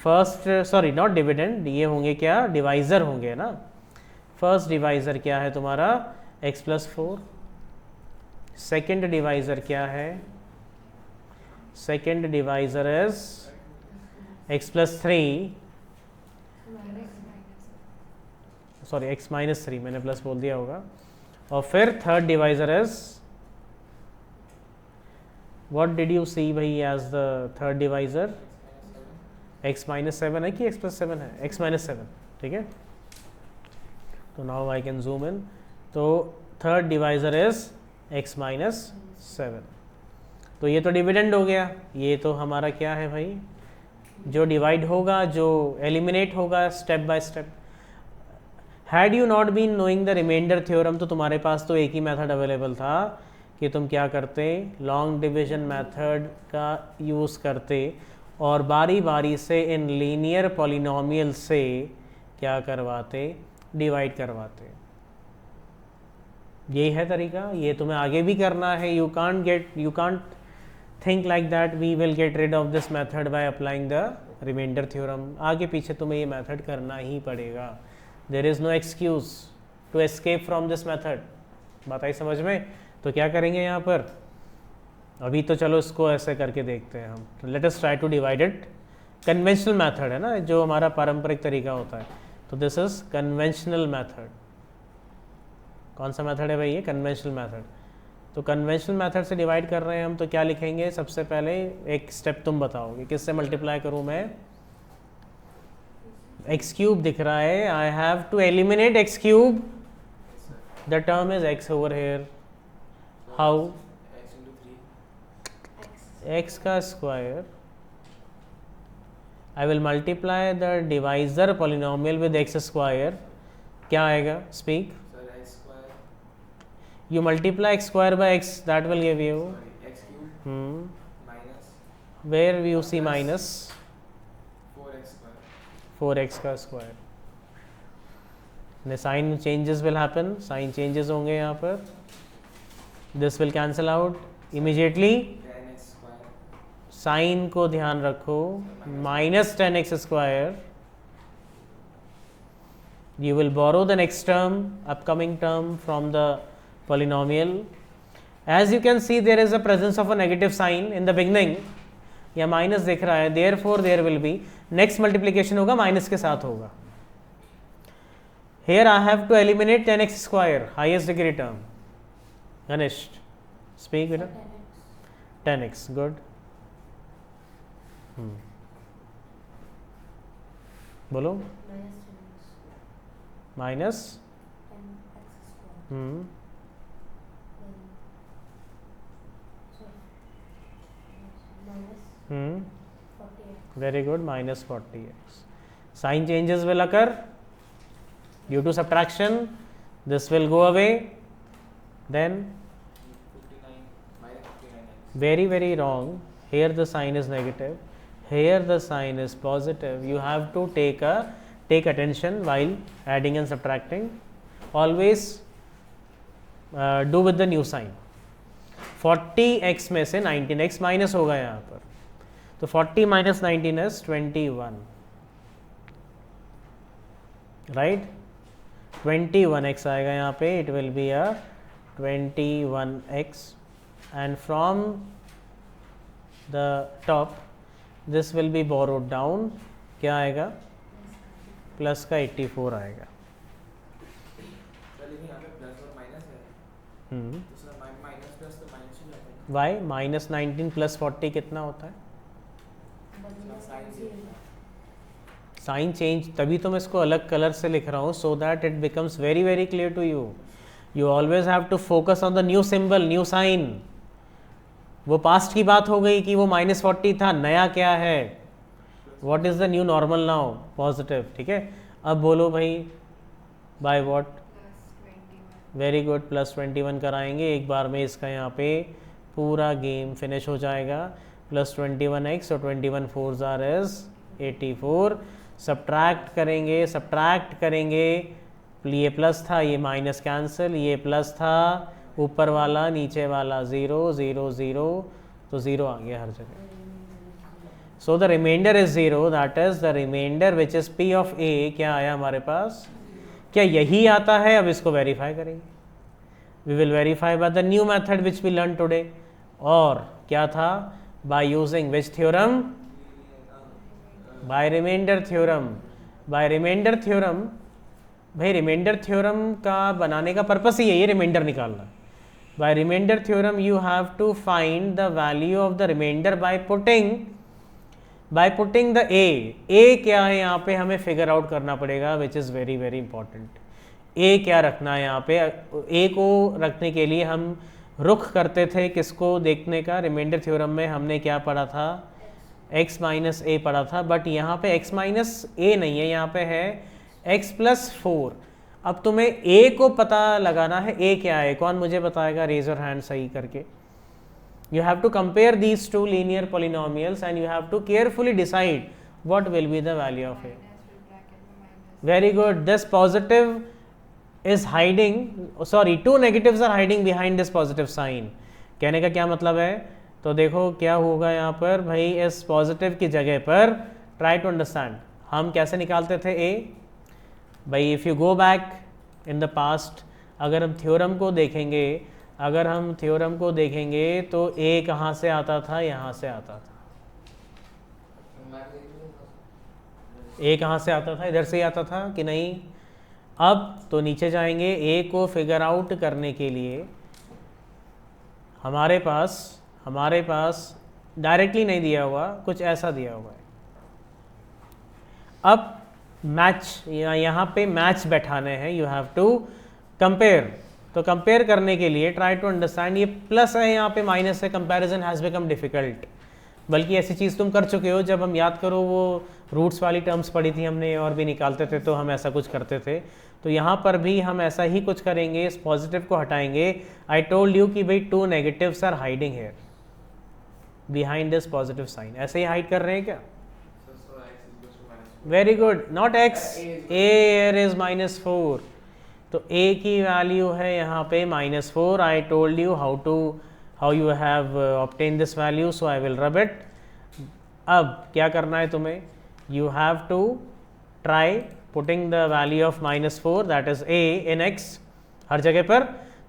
first sorry not dividend, ये होंगे क्या, डिवाइज़र होंगे ना. फर्स्ट डिवाइज़र क्या है तुम्हारा, x + 4. सेकेंड डिवाइज़र क्या है, second divisor is x + 3, sorry x - 3, मैंने प्लस बोल दिया होगा. और फिर third divisor is, what did you see भाई as the third divisor, x - 7 है कि x + 7 है, x - 7. ठीक है. तो now I can zoom in. तो थर्ड डिवाइज़र इज x - 7. तो ये तो डिविडेंड हो गया. ये तो हमारा क्या है भाई, जो डिवाइड होगा, जो एलिमिनेट होगा step by step. Had you not been knowing the remainder theorem, तो तुम्हारे पास तो एक ही मेथड अवेलेबल था कि तुम क्या करते, लॉन्ग डिवीजन मेथड का यूज़ करते और बारी बारी से इन लीनियर पॉलिनोमियल से क्या करवाते, डिवाइड करवाते. यही है तरीका. ये तुम्हें आगे भी करना है. You can't think like that we will get rid of this method by applying the remainder theorem. आगे पीछे तुम्हें ये मेथड करना ही पड़ेगा. There is no excuse to escape from this method. बात आई समझ में. तो क्या करेंगे यहाँ पर, अभी तो चलो इसको ऐसे करके देखते हैं हम. Let us try to divide it. Conventional method है ना, जो हमारा पारंपरिक तरीका होता है. तो दिस इज कन्वेंशनल मेथड. कौन सा मेथड है भाई, ये कन्वेंशनल मेथड. तो कन्वेंशनल मेथड से डिवाइड कर रहे हैं हम. तो क्या लिखेंगे, सबसे पहले एक स्टेप तुम बताओगे, किससे मल्टीप्लाई करूँ मैं, x³ दिख रहा है, I have to eliminate x³. The term is x over here. How, x का square. I will multiply the divisor polynomial with x². क्या आएगा, speak. You multiply x² by x, that will give you
minus,
where you see minus 4x का square. Sign changes will happen, sign changes होंगे यहाँ पर. This will cancel out immediately. Sign को ध्यान रखो, -10x². You will borrow the next term, upcoming term from the polynomial. As you can see, there is a presence of a negative sign in the beginning. या minus दिख रहा है, therefore there will be next multiplication होगा minus के साथ होगा. Here I have to eliminate 10x², highest degree term. Ganesh, speak with 10x. Good. बोलो. Minus very good, -40x. Sign changes will occur due to subtraction. This will go away. Then
59
very very wrong. Here the sign is negative, here the sign is positive. You have to take attention while adding and subtracting. Always do with the new sign. 40x में से 19x minus होगा यहाँ पर. तो 40 - 19 is 21, right. 21x आएगा यहाँ पे. It will be a 21x and from the top this will be borrowed down. क्या आएगा, प्लस का 84 आएगा।
सर लेकिन यहाँ पे प्लस और माइनस है, तो सर माइनस प्लस तो माइनस ही जाता है।
वाई माइनस 19 प्लस 40 कितना होता है? साइन चेंज, तभी तो मैं इसको अलग कलर से लिख रहा हूँ, so that it becomes very very clear to you. You always have to focus on the new symbol, new sign. वो पास्ट की बात हो गई कि वो -40 था, नया क्या है? What is the new normal now? Positive. ठीक है, अब बोलो भाई बाय व्हाट? वेरी गुड, +21 कराएंगे एक बार में। इसका यहाँ पे पूरा गेम फिनिश हो जाएगा। +21x और 21 4s आर इज 84। सब्ट्रैक्ट करेंगे, ये प्लस था, ये माइनस कैंसिल, ये प्लस था, ऊपर वाला नीचे वाला 0 0 0, तो 0 आ गया हर जगह। So the remainder is 0, that is the remainder which is P of A। क्या आया हमारे पास? क्या यही आता है? अब इसको वेरीफाई करेंगे। We will verify by the new method which we learn today. और क्या था? By using which theorem? By remainder theorem. By remainder theorem, भाई रिमाइंडर थ्योरम का बनाने का पर्पस ही है ये रिमाइंडर निकालना। By remainder theorem you have to find the value of the remainder by putting the a क्या है यहाँ पे हमें फिगर आउट करना पड़ेगा, which is very very important. ए क्या रखना है यहाँ पे? ए को रखने के लिए हम रुख करते थे किसको देखने का? रिमाइंडर थ्योरम में हमने क्या पढ़ा था? x माइनस ए पढ़ा था, बट यहाँ पे x माइनस ए नहीं है, यहाँ पे है x प्लस 4। अब तुम्हें a को पता लगाना है, a क्या है? कौन मुझे बताएगा? रेज योर हैंड सही करके। You have to compare these two linear polynomials and you have to carefully decide what will be the value of A. Very good. This positive is hiding, sorry, two negatives are hiding behind this positive sign. कहने का क्या मतलब है? तो देखो क्या होगा यहाँ पर भाई, इस पॉजिटिव की जगह पर ट्राई टू अंडरस्टैंड हम कैसे निकालते थे A। भाई if you go back in the past, अगर हम थ्योरम को देखेंगे तो A कहाँ से आता था? यहाँ से आता था। A कहाँ से आता था? इधर से ही आता था कि नहीं? अब तो नीचे जाएंगे, A को फिगर आउट करने के लिए हमारे पास डायरेक्टली नहीं दिया हुआ, कुछ ऐसा दिया हुआ है। अब मैच, यहाँ पे मैच बैठाने हैं, यू हैव टू कंपेयर। तो कंपेयर करने के लिए ट्राई टू अंडरस्टैंड, ये प्लस है यहाँ पे माइनस है, कंपैरिजन हैज़ बिकम डिफ़िकल्ट। बल्कि ऐसी चीज़ तुम कर चुके हो, जब हम याद करो वो रूट्स वाली टर्म्स पढ़ी थी हमने और भी निकालते थे तो हम ऐसा कुछ करते थे। तो यहाँ पर भी हम ऐसा ही कुछ करेंगे, इस पॉजिटिव को हटाएंगे। आई टोल्ड यू कि भाई two negatives are hiding here behind this positive sign. ऐसे ही हाइड कर रहे हैं क्या? Very good, not x, a is -4, तो a की वैल्यू है यहाँ पे -4। I told you how you have obtain this value, so I will rub it. अब क्या करना है तुम्हें? You have to try putting the value of -4 that is a in x हर जगह पर।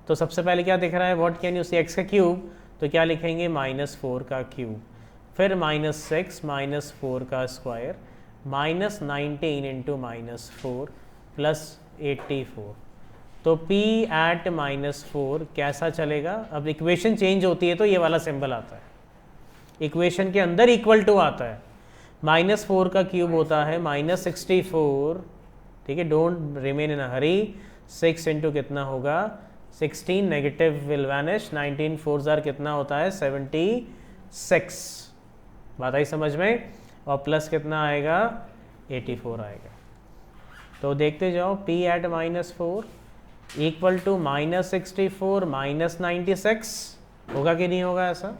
तो सबसे पहले क्या दिख रहा है? What can you see? x का क्यूब, तो क्या लिखेंगे? -4 का क्यूब, फिर -6 -4 का स्क्वायर, -19 इंटू -4 प्लस 84। तो p एट -4 कैसा चलेगा? अब इक्वेशन चेंज होती है तो ये वाला सिंबल आता है, इक्वेशन के अंदर इक्वल टू आता है। -4 का क्यूब होता है -64, ठीक है, don't remain in a Hari. 6 into कितना होगा? 16, negative will vanish, 19 4s are कितना होता है? 76। बात आई समझ में? और प्लस कितना आएगा? 84 आएगा। तो देखते जाओ, p एट -4 इक्वल टू -64 -96 होगा कि नहीं होगा ऐसा?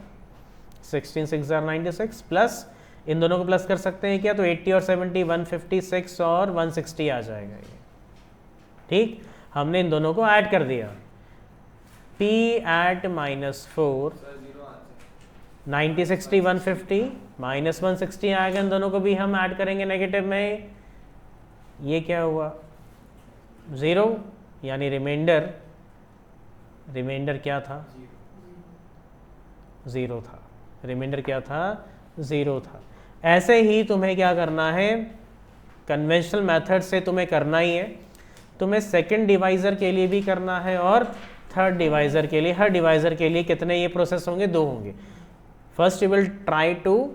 16 6 आर 96 प्लस इन दोनों को प्लस कर सकते हैं क्या? तो 80 और 70 156 और 160 आ जाएगा ये। ठीक, हमने इन दोनों को ऐड कर दिया। p एट -4 90 60 150 -160 आएगा। इन दोनों को भी हम ऐड करेंगे नेगेटिव में। ये क्या हुआ? 0, यानी रिमाइंडर क्या था? 0 था। रिमाइंडर क्या था? 0 था। ऐसे ही तुम्हें क्या करना है? कन्वेंशनल मेथड से तुम्हें करना ही है, तुम्हें सेकंड डिवाइज़र के लिए भी करना है और थर्ड डिवाइज़र के लिए। हर डिवाइज़र के लिए कितने ये प्रोसेस होंगे? 2 होंगे। First you will try to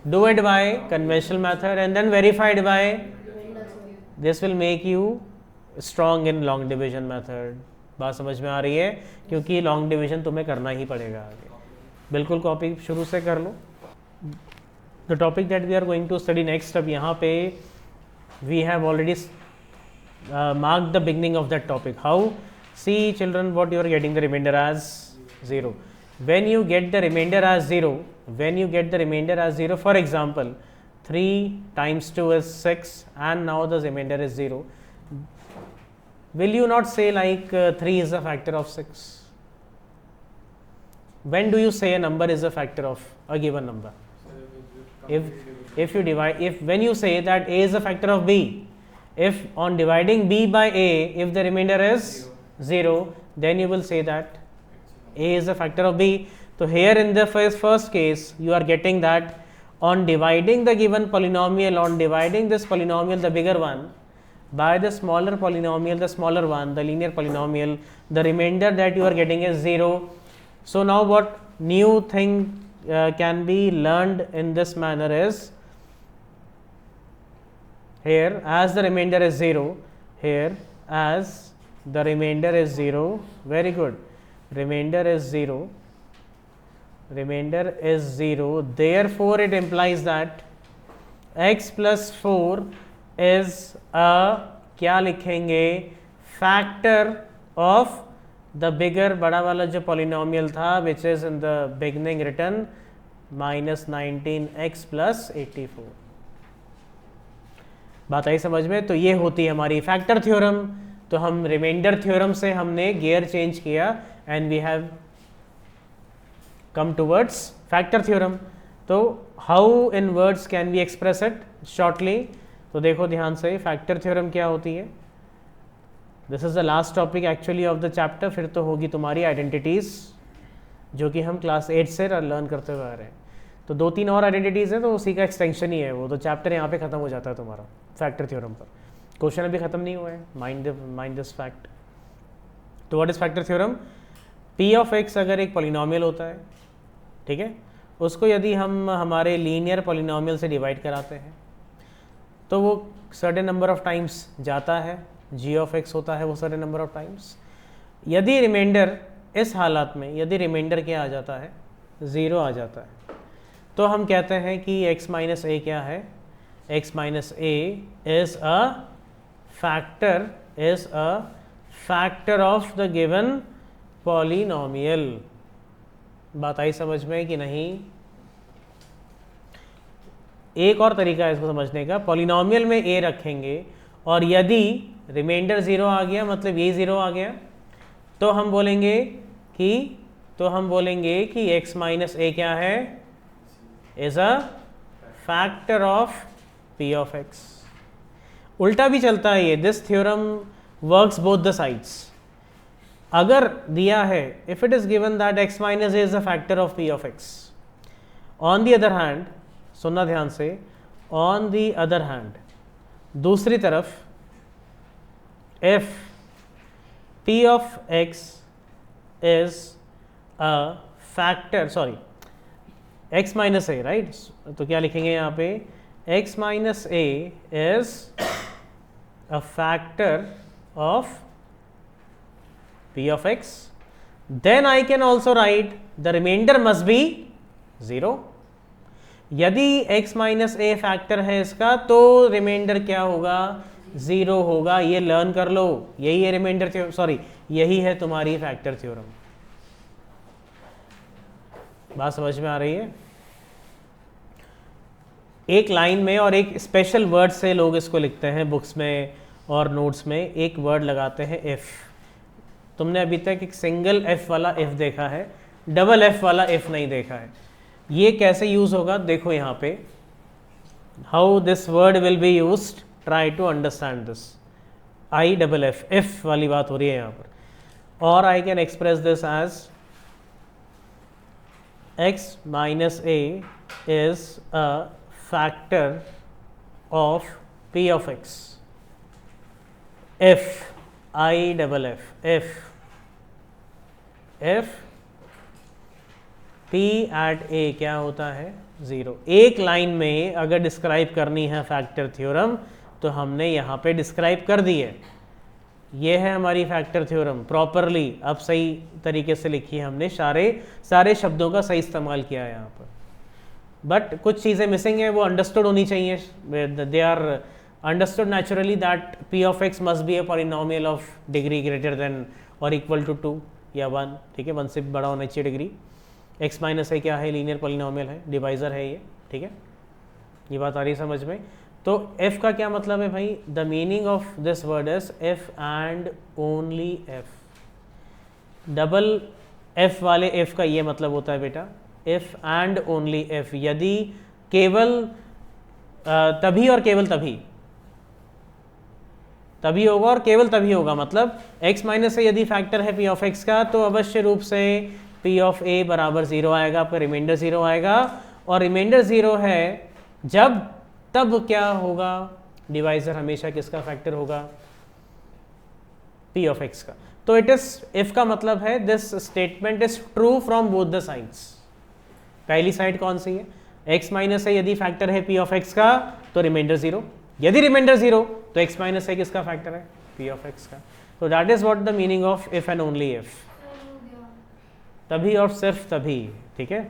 do it by conventional method and then verified by, this will make you strong in long division method. बात समझ में आ रही है? क्योंकि लॉन्ग डिवीजन तुम्हें करना ही पड़ेगा आगे। बिल्कुल कॉपी शुरू से कर लो। The topic that we are going to study next, अब यहाँ पे we have already marked the beginning of that topic. How? See children, what you are getting the remainder as 0. When you get the remainder as 0, for example 3 times 2 is 6 and now the remainder is 0, will you not say like 3 is a factor of 6? When do you say a number is a factor of a given number? If you divide, when you say that A is a factor of B, if on dividing B by A, if the remainder is 0, then you will say that A is a factor of B. So here in the first case, you are getting that on dividing the given polynomial, on dividing this polynomial, the bigger one, by the smaller polynomial, the smaller one, the linear polynomial, the remainder that you are getting is 0. So now what new thing can be learned in this manner is, here as the remainder is 0, here as the remainder is 0, very good, remainder is 0, therefore it implies that x plus 4 is a, क्या लिखेंगे, factor of the bigger, बड़ा वाला जो polynomial था, which is in the beginning written minus 19x plus 84। बात आई समझ में? तो ये होती है हमारी फैक्टर थ्योरम। तो हम रिमाइंडर थ्योरम से हमने गियर चेंज किया and we have come towards factor theorem. तो how in words can we express it shortly? तो देखो ध्यान से, फैक्टर थ्योरम क्या होती है? This is the last topic actually of the chapter. फिर तो होगी तुम्हारी आइडेंटिटीज़, जो कि हम क्लास 8 से लर्न करते हुए आ रहे हैं। तो 2-3 और आइडेंटिटीज़ हैं, तो उसी का एक्सटेंशन ही है वो। तो चैप्टर यहाँ पे ख़त्म हो जाता है तुम्हारा फैक्टर थ्योरम पर। क्वेश्चन अभी ख़त्म नहीं हुआ है, माइंड दिस फैक्ट। तो what is factor theorem? P of x अगर एक पॉलिनोमियल होता है, ठीक है, उसको यदि हम हमारे लीनियर पॉलिनोमियल से डिवाइड कराते हैं तो वो सर्टेन नंबर ऑफ टाइम्स जाता है, जी ऑफ एक्स होता है वो सर्टेन नंबर ऑफ टाइम्स। यदि रिमाइंडर, इस हालत में यदि रिमाइंडर क्या आ जाता है? 0 आ जाता है, तो हम कहते हैं कि x माइनस ए क्या है? x minus A is a factor of the given polynomial. बात आई समझ में कि नहीं? एक और तरीका है इसको समझने का, पॉलिनोमियल में a रखेंगे और यदि रिमाइंडर 0 आ गया, मतलब ये 0 आ गया, तो हम बोलेंगे कि x माइनस ए क्या है? Is a factor of p of x। उल्टा भी चलता है ये, this theorem works both the sides. अगर दिया है, if it is given that x minus a is a factor of p of x, on the other hand, सुनना ध्यान से, ऑन द अदर हैंड, दूसरी तरफ, if p of x is a factor, sorry x minus a, right, तो क्या लिखेंगे यहाँ पे? x minus a is a factor of p of x, then I can also write the remainder must be 0। यदि x minus ए factor है इसका, तो reminder क्या होगा? 0 होगा। ये लर्न कर लो, यही है रिमाइंडर थ्योरम, सॉरी यही है तुम्हारी फैक्टर थ्योरम। बात समझ में आ रही है? एक लाइन में और एक स्पेशल वर्ड से लोग इसको लिखते हैं बुक्स में और नोट्स में, एक वर्ड लगाते हैं इफ़। तुमने अभी तक एक सिंगल एफ वाला इफ़ देखा है, डबल एफ वाला इफ़ नहीं देखा है। ये कैसे यूज़ होगा देखो यहाँ पे, how this word will be used, try to understand this. I double F, if वाली बात हो रही है यहाँ पर। और I can express this as x minus a is a factor of P of x, if I double f, if P at A क्या होता है 0। एक लाइन में अगर डिस्क्राइब करनी है फैक्टर थ्योरम तो हमने यहाँ पे डिस्क्राइब कर दी है। ये है हमारी फैक्टर थ्योरम प्रॉपरली, अब सही तरीके से लिखी है हमने, सारे शब्दों का सही इस्तेमाल किया है यहाँ पर। बट कुछ चीज़ें मिसिंग है, वो अंडरस्टूड होनी चाहिए। They are understood naturally that P of x must be a polynomial of degree greater than और इक्वल टू 2 या 1, ठीक है, 1 से बड़ा होना चाहिए डिग्री। x माइनस ए क्या है, लीनियर पॉलिनोमियल है, डिवाइज़र है ये, ठीक है, ये बात आ रही है समझ में। तो f का क्या मतलब है भाई, the meaning of this word is if and only f। Double f वाले f का ये मतलब होता है बेटा if एंड ओनली f, यदि केवल तभी और केवल तभी होगा और केवल तभी होगा। मतलब x माइनस ए यदि फैक्टर है p ऑफ x का तो अवश्य रूप से p ऑफ a बराबर 0 आएगा, आपका रिमाइंडर 0 आएगा। और रिमाइंडर 0 है जब, तब क्या होगा, डिवाइजर हमेशा किसका फैक्टर होगा, p ऑफ x का। तो इट इज, if का मतलब है this statement is true from both the sides. पहली साइड कौन सी है, x माइनस है यदि फैक्टर है p ऑफ x का तो रिमाइंडर 0, यदि रिमाइंडर 0 तो x माइनस है किसका फैक्टर है, p ऑफ x का। तो that is what the meaning of if and only if, तभी और सिर्फ तभी, ठीक है।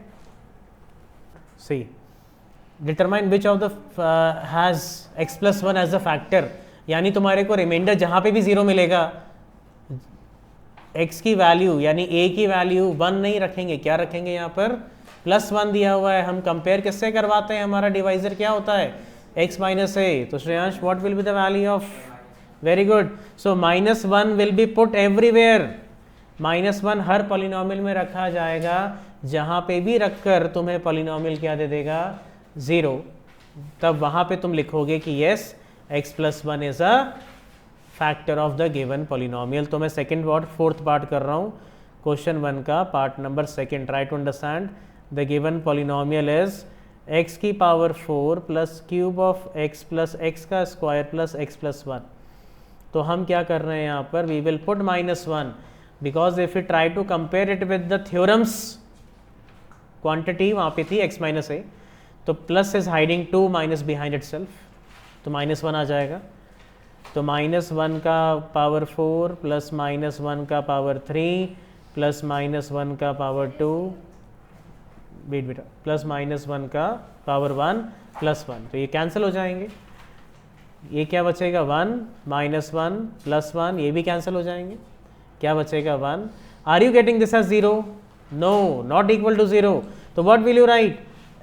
See determine which of the has x plus 1 as the factor, यानी तुम्हारे को रिमाइंडर जहाँ पे भी 0 मिलेगा x की वैल्यू यानी a की वैल्यू 1 नहीं रखेंगे, क्या रखेंगे यहाँ पर +1 दिया हुआ है। हम कंपेयर किससे करवाते हैं, हमारा डिवाइजर क्या होता है x माइनस ए। तो Shreyansh what will B the value of, very good, so -1 will be put everywhere. -1 her polynomial में रखा जाएगा, जहाँ पे भी रखकर तुम्हें पॉलिनोमियल क्या दे देगा 0, तब वहाँ पे तुम लिखोगे कि yes x plus 1 is a factor of the given polynomial. तो मैं सेकेंड और फोर्थ पार्ट कर रहा हूँ क्वेश्चन 1 का, part number 2। Try to understand the given polynomial is x की power 4 plus cube of x plus x का square plus x plus 1। तो हम क्या कर रहे हैं यहाँ पर, we will put -1 because if you try to compare it with the theorems, quantity वहाँ पे थी x माइनस ए, तो plus is hiding 2 minus behind itself, तो -1 आ जाएगा। तो -1 का पावर 4 प्लस -1 का पावर 3 प्लस -1 का पावर 2, वेट बेटा, प्लस -1 का पावर 1 प्लस 1, तो ये कैंसिल हो जाएंगे। ये क्या बचेगा 1 -1 प्लस 1, ये भी कैंसिल हो जाएंगे, क्या बचेगा 1। Are you getting this as 0, no, not equal to 0। तो what will you write,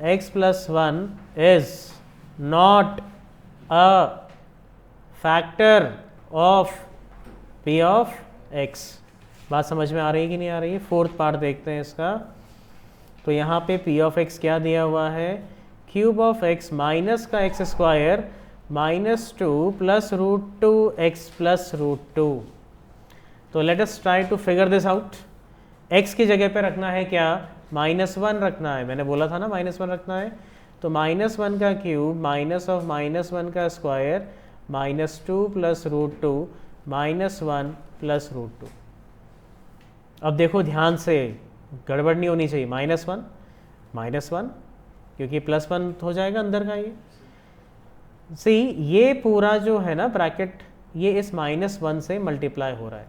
x plus 1 is not a factor of p of x। बात समझ में आ रही है कि नहीं आ रही है। फोर्थ पार्ट देखते हैं इसका। तो यहाँ पे p ऑफ x क्या दिया हुआ है, क्यूब ऑफ x माइनस का x square -2 plus √2 x plus √2। तो let us try to figure this out. x की जगह पे रखना है क्या, -1 रखना है, मैंने बोला था ना -1 रखना है। तो -1 का क्यूब माइनस ऑफ -1 का स्क्वायर -2 प्लस √2 -1 प्लस √2। अब देखो ध्यान से, गड़बड़ नहीं होनी चाहिए, -1 क्योंकि +1 हो जाएगा अंदर का। ये सी, ये पूरा जो है ना ब्रैकेट, ये इस -1 से मल्टीप्लाई हो रहा है,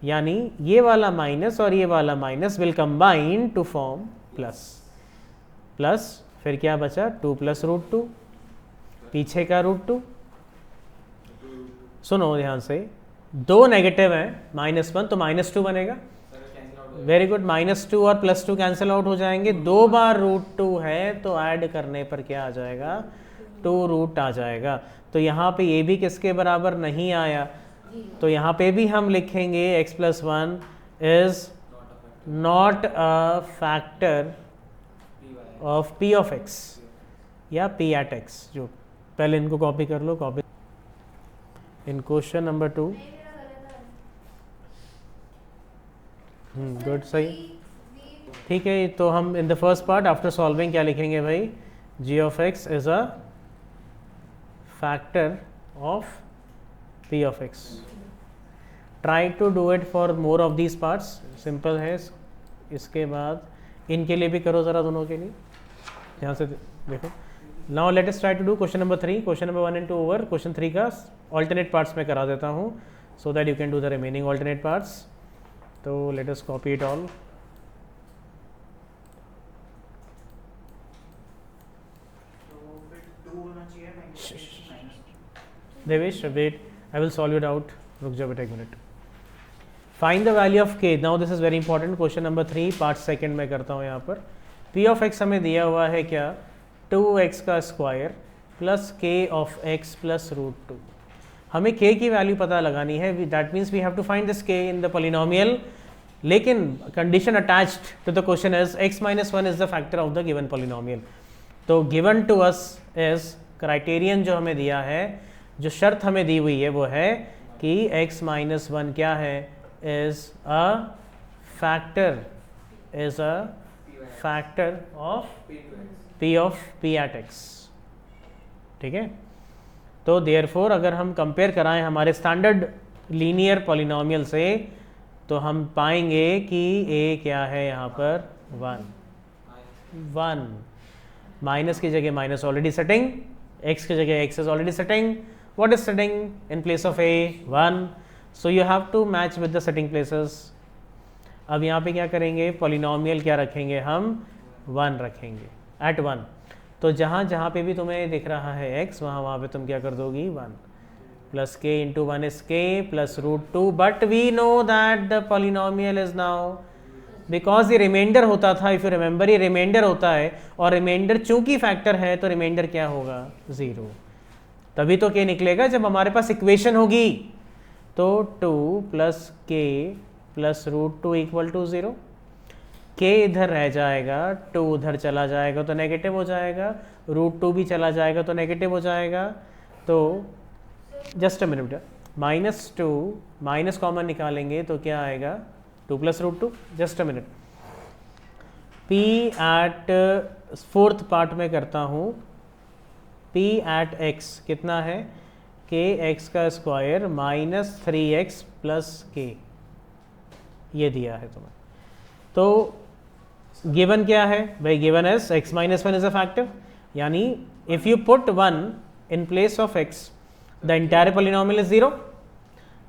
यानी ये वाला माइनस और ये वाला minus will combine to form plus, फिर क्या बचा 2 प्लस √2, पीछे का √2। सुनो ध्यान से, दो नेगेटिव है -1 तो -2 बनेगा, वेरी गुड, -2 और +2 कैंसिल आउट हो जाएंगे। 2 बार √2 है तो ऐड करने पर क्या आ जाएगा 2 आ जाएगा। तो यहाँ पे ये भी किसके बराबर नहीं आया, तो यहाँ पे भी हम लिखेंगे x plus 1 is not a factor of p of x या p एट x। जो पहले इनको कॉपी कर लो, copy in question number 2। Good, सही, ठीक है। तो हम in the first part after solving क्या लिखेंगे भाई, g of x is a factor of p of x. Try to do it for more of these parts. Simple है. इसके बाद इनके लिए भी करो ज़रा, दोनों के लिए. यहाँ से देखो. Now let us try to do question number 3. Question number 1 and 2 over. Question 3 का alternate parts में करा देता हूँ, so that you can do the remaining alternate parts. तो let us copy it all. Devesh, wait, I will solve it out. रुक जाओ बेटा एक minute. Find the value of k. Now this is very important. Question number 3 part second में करता हूँ यहाँ पर. p of x हमें दिया हुआ है क्या? 2x का square plus k of x plus root 2. हमें k की वैल्यू पता लगानी है. That means we have to find this k in the polynomial. लेकिन condition attached to the question is x minus 1 is the factor of the given polynomial. तो given to us is criterion जो हमें दिया है, जो शर्त हमें दी हुई है वो है कि x minus 1 क्या है? Is a factor of p of p at x. ठीक है. तो देयरफॉर अगर हम कंपेयर कराएं हमारे स्टैंडर्ड लीनियर पॉलिनोमियल से, तो हम पाएंगे कि a क्या है यहाँ पर? 1. माइनस की जगह माइनस ऑलरेडी सेटिंग, x की जगह x is already setting. What is setting in place of a? 1. So you have to match with the setting places. अब यहाँ पे क्या करेंगे? पॉलिनोमियल क्या रखेंगे हम? 1 रखेंगे at 1. तो जहाँ जहाँ पे भी तुम्हें दिख रहा है x, वहाँ पे तुम क्या कर दोगी? 1 plus k into 1 is k plus root 2. But we know that the polynomial is now, because ये रिमाइंडर होता था, इफ यू रिमेंबर ये रिमाइंडर होता है, और रिमाइंडर चूंकि फैक्टर है तो रिमाइंडर क्या होगा? 0. तभी तो k निकलेगा जब हमारे पास इक्वेशन होगी. तो 2 plus k plus root 2 equal to 0. k इधर रह जाएगा, 2 उधर चला जाएगा तो नेगेटिव हो जाएगा, रूट 2 भी चला जाएगा तो नेगेटिव हो जाएगा. तो just a minute, -2 minus common निकालेंगे तो क्या आएगा? 2 plus root 2. Just a minute. p at fourth part में करता हूँ. p एट x कितना है? k x का square minus 3x plus k. ये दिया है तुम्हें. तो गिवन क्या है भाई? Given as x minus 1 is a factor. यानी if you put 1 in place of x, the entire polynomial is 0.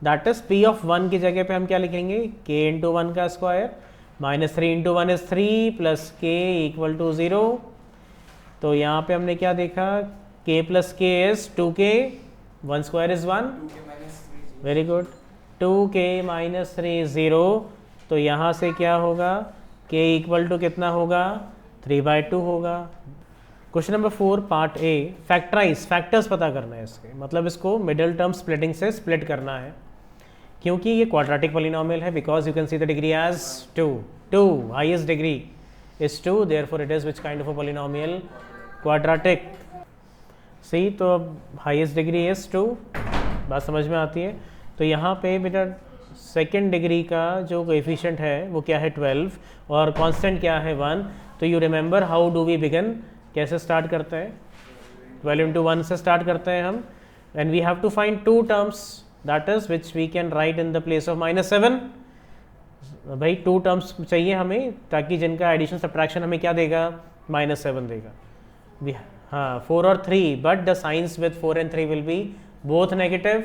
That is p of 1 की जगह पे हम क्या लिखेंगे? k इंटू 1 का square minus 3 into 1 is 3 plus k equal to 0. तो यहाँ पे हमने क्या देखा? k plus k is 2k, 1 square is 1. Very good. 2k minus 3 0. तो यहाँ से क्या होगा? k इक्वल टू कितना होगा? 3/2 होगा. Question number 4 part A. Factorize, factors पता करना है इसके, मतलब इसको मिडिल टर्म स्प्लिटिंग से स्प्लिट करना है, क्योंकि ये क्वाड्रेटिक पॉलिनोमियल है. Because you can see the degree as 2. Highest degree is 2, therefore it is which kind of a polynomial? Quadratic. See, तो अब हाईएस्ट डिग्री इज 2. बात समझ में आती है. तो यहाँ पे बेटा सेकेंड डिग्री का जो कोएफिशिएंट है वो क्या है? 12. और कांस्टेंट क्या है? 1. तो you remember how do we begin? कैसे स्टार्ट करते हैं? 12 इंटू 1 से स्टार्ट करते हैं हम. And we have to find 2 terms, that is which we can write in the place of -7. भाई 2 टर्म्स चाहिए हमें, ताकि जिनका एडिशन सब्ट्रैक्शन हमें क्या देगा? -7 देगा. हाँ, 4 और 3, but the science with 4 and 3 will be both negative.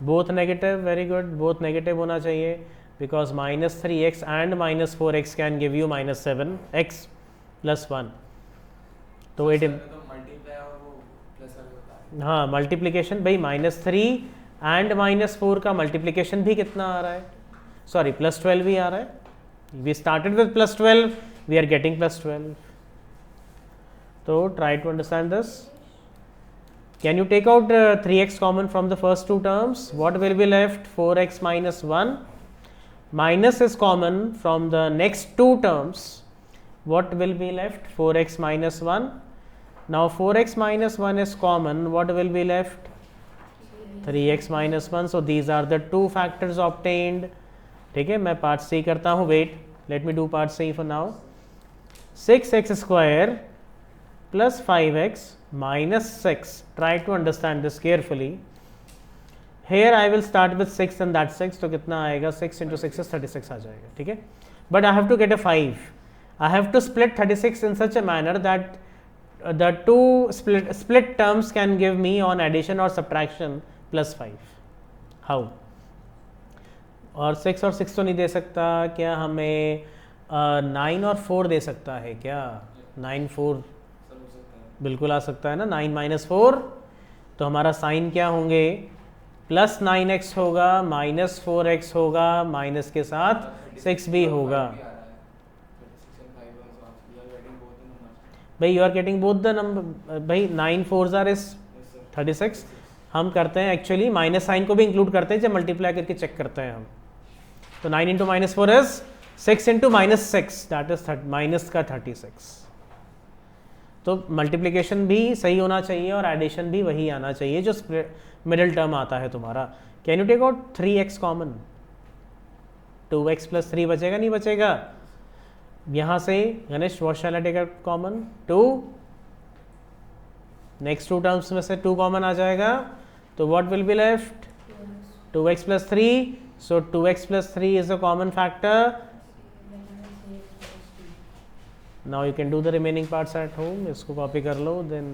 Both negative, very good. Both negative होना चाहिए, because -3x and -4x can give you -7x plus 1. तो इट हाँ, मल्टीप्लीकेशन भाई -3 एंड -4 का मल्टीप्लीकेशन भी कितना आ रहा है? सॉरी, +12 भी आ रहा है. We started with +12, we are getting +12. तो try to understand this. Can you take out 3x common from the first 2 terms? What will be left? 4x minus 1. Minus is common from the next 2 terms. What will be left? 4x minus 1. Now 4x minus 1 is common. What will be left? 3x minus 1. So these are the 2 factors obtained. ठीक है, मैं part C करता हूँ. Wait, let me do part C for now. 6x square plus 5x minus 6. Try to understand this carefully. Here I will start with 6 and that 6, तो कितना आएगा 6 into 6 is 36 आ जाएगा, ठीक है. But I have to get a 5. I have to split 36 in such a manner that the two split terms can give me on addition or subtraction plus 5. how? और 6 और 6 तो नहीं दे सकता, क्या हमें 9 और 4 दे सकता है क्या? 9 4 बिल्कुल आ सकता है ना. 9 माइनस 4, तो हमारा साइन क्या होंगे? प्लस 9x होगा, माइनस 4x होगा, माइनस के साथ 6 भी होगा. भाई you are getting both the number. भाई 9 4s आर इज 36. हम करते हैं एक्चुअली माइनस साइन को भी इंक्लूड करते हैं जब मल्टीप्लाई करके चेक करते हैं हम. तो 9 into minus 4 is 6 into minus 6, that is minus का 36. तो मल्टीप्लिकेशन भी सही होना चाहिए और एडिशन भी वही आना चाहिए जो मिडिल टर्म आता है तुम्हारा. Can you take out 3x common? 2x plus 3 बचेगा नहीं बचेगा? यहाँ से Ganesh what shall I take out common? 2. Next two terms में से 2 कॉमन आ जाएगा, तो what will be left? 2x plus 3. So 2x plus 3 is a common factor. Now you can do the remaining parts at home. इसको copy कर लो, then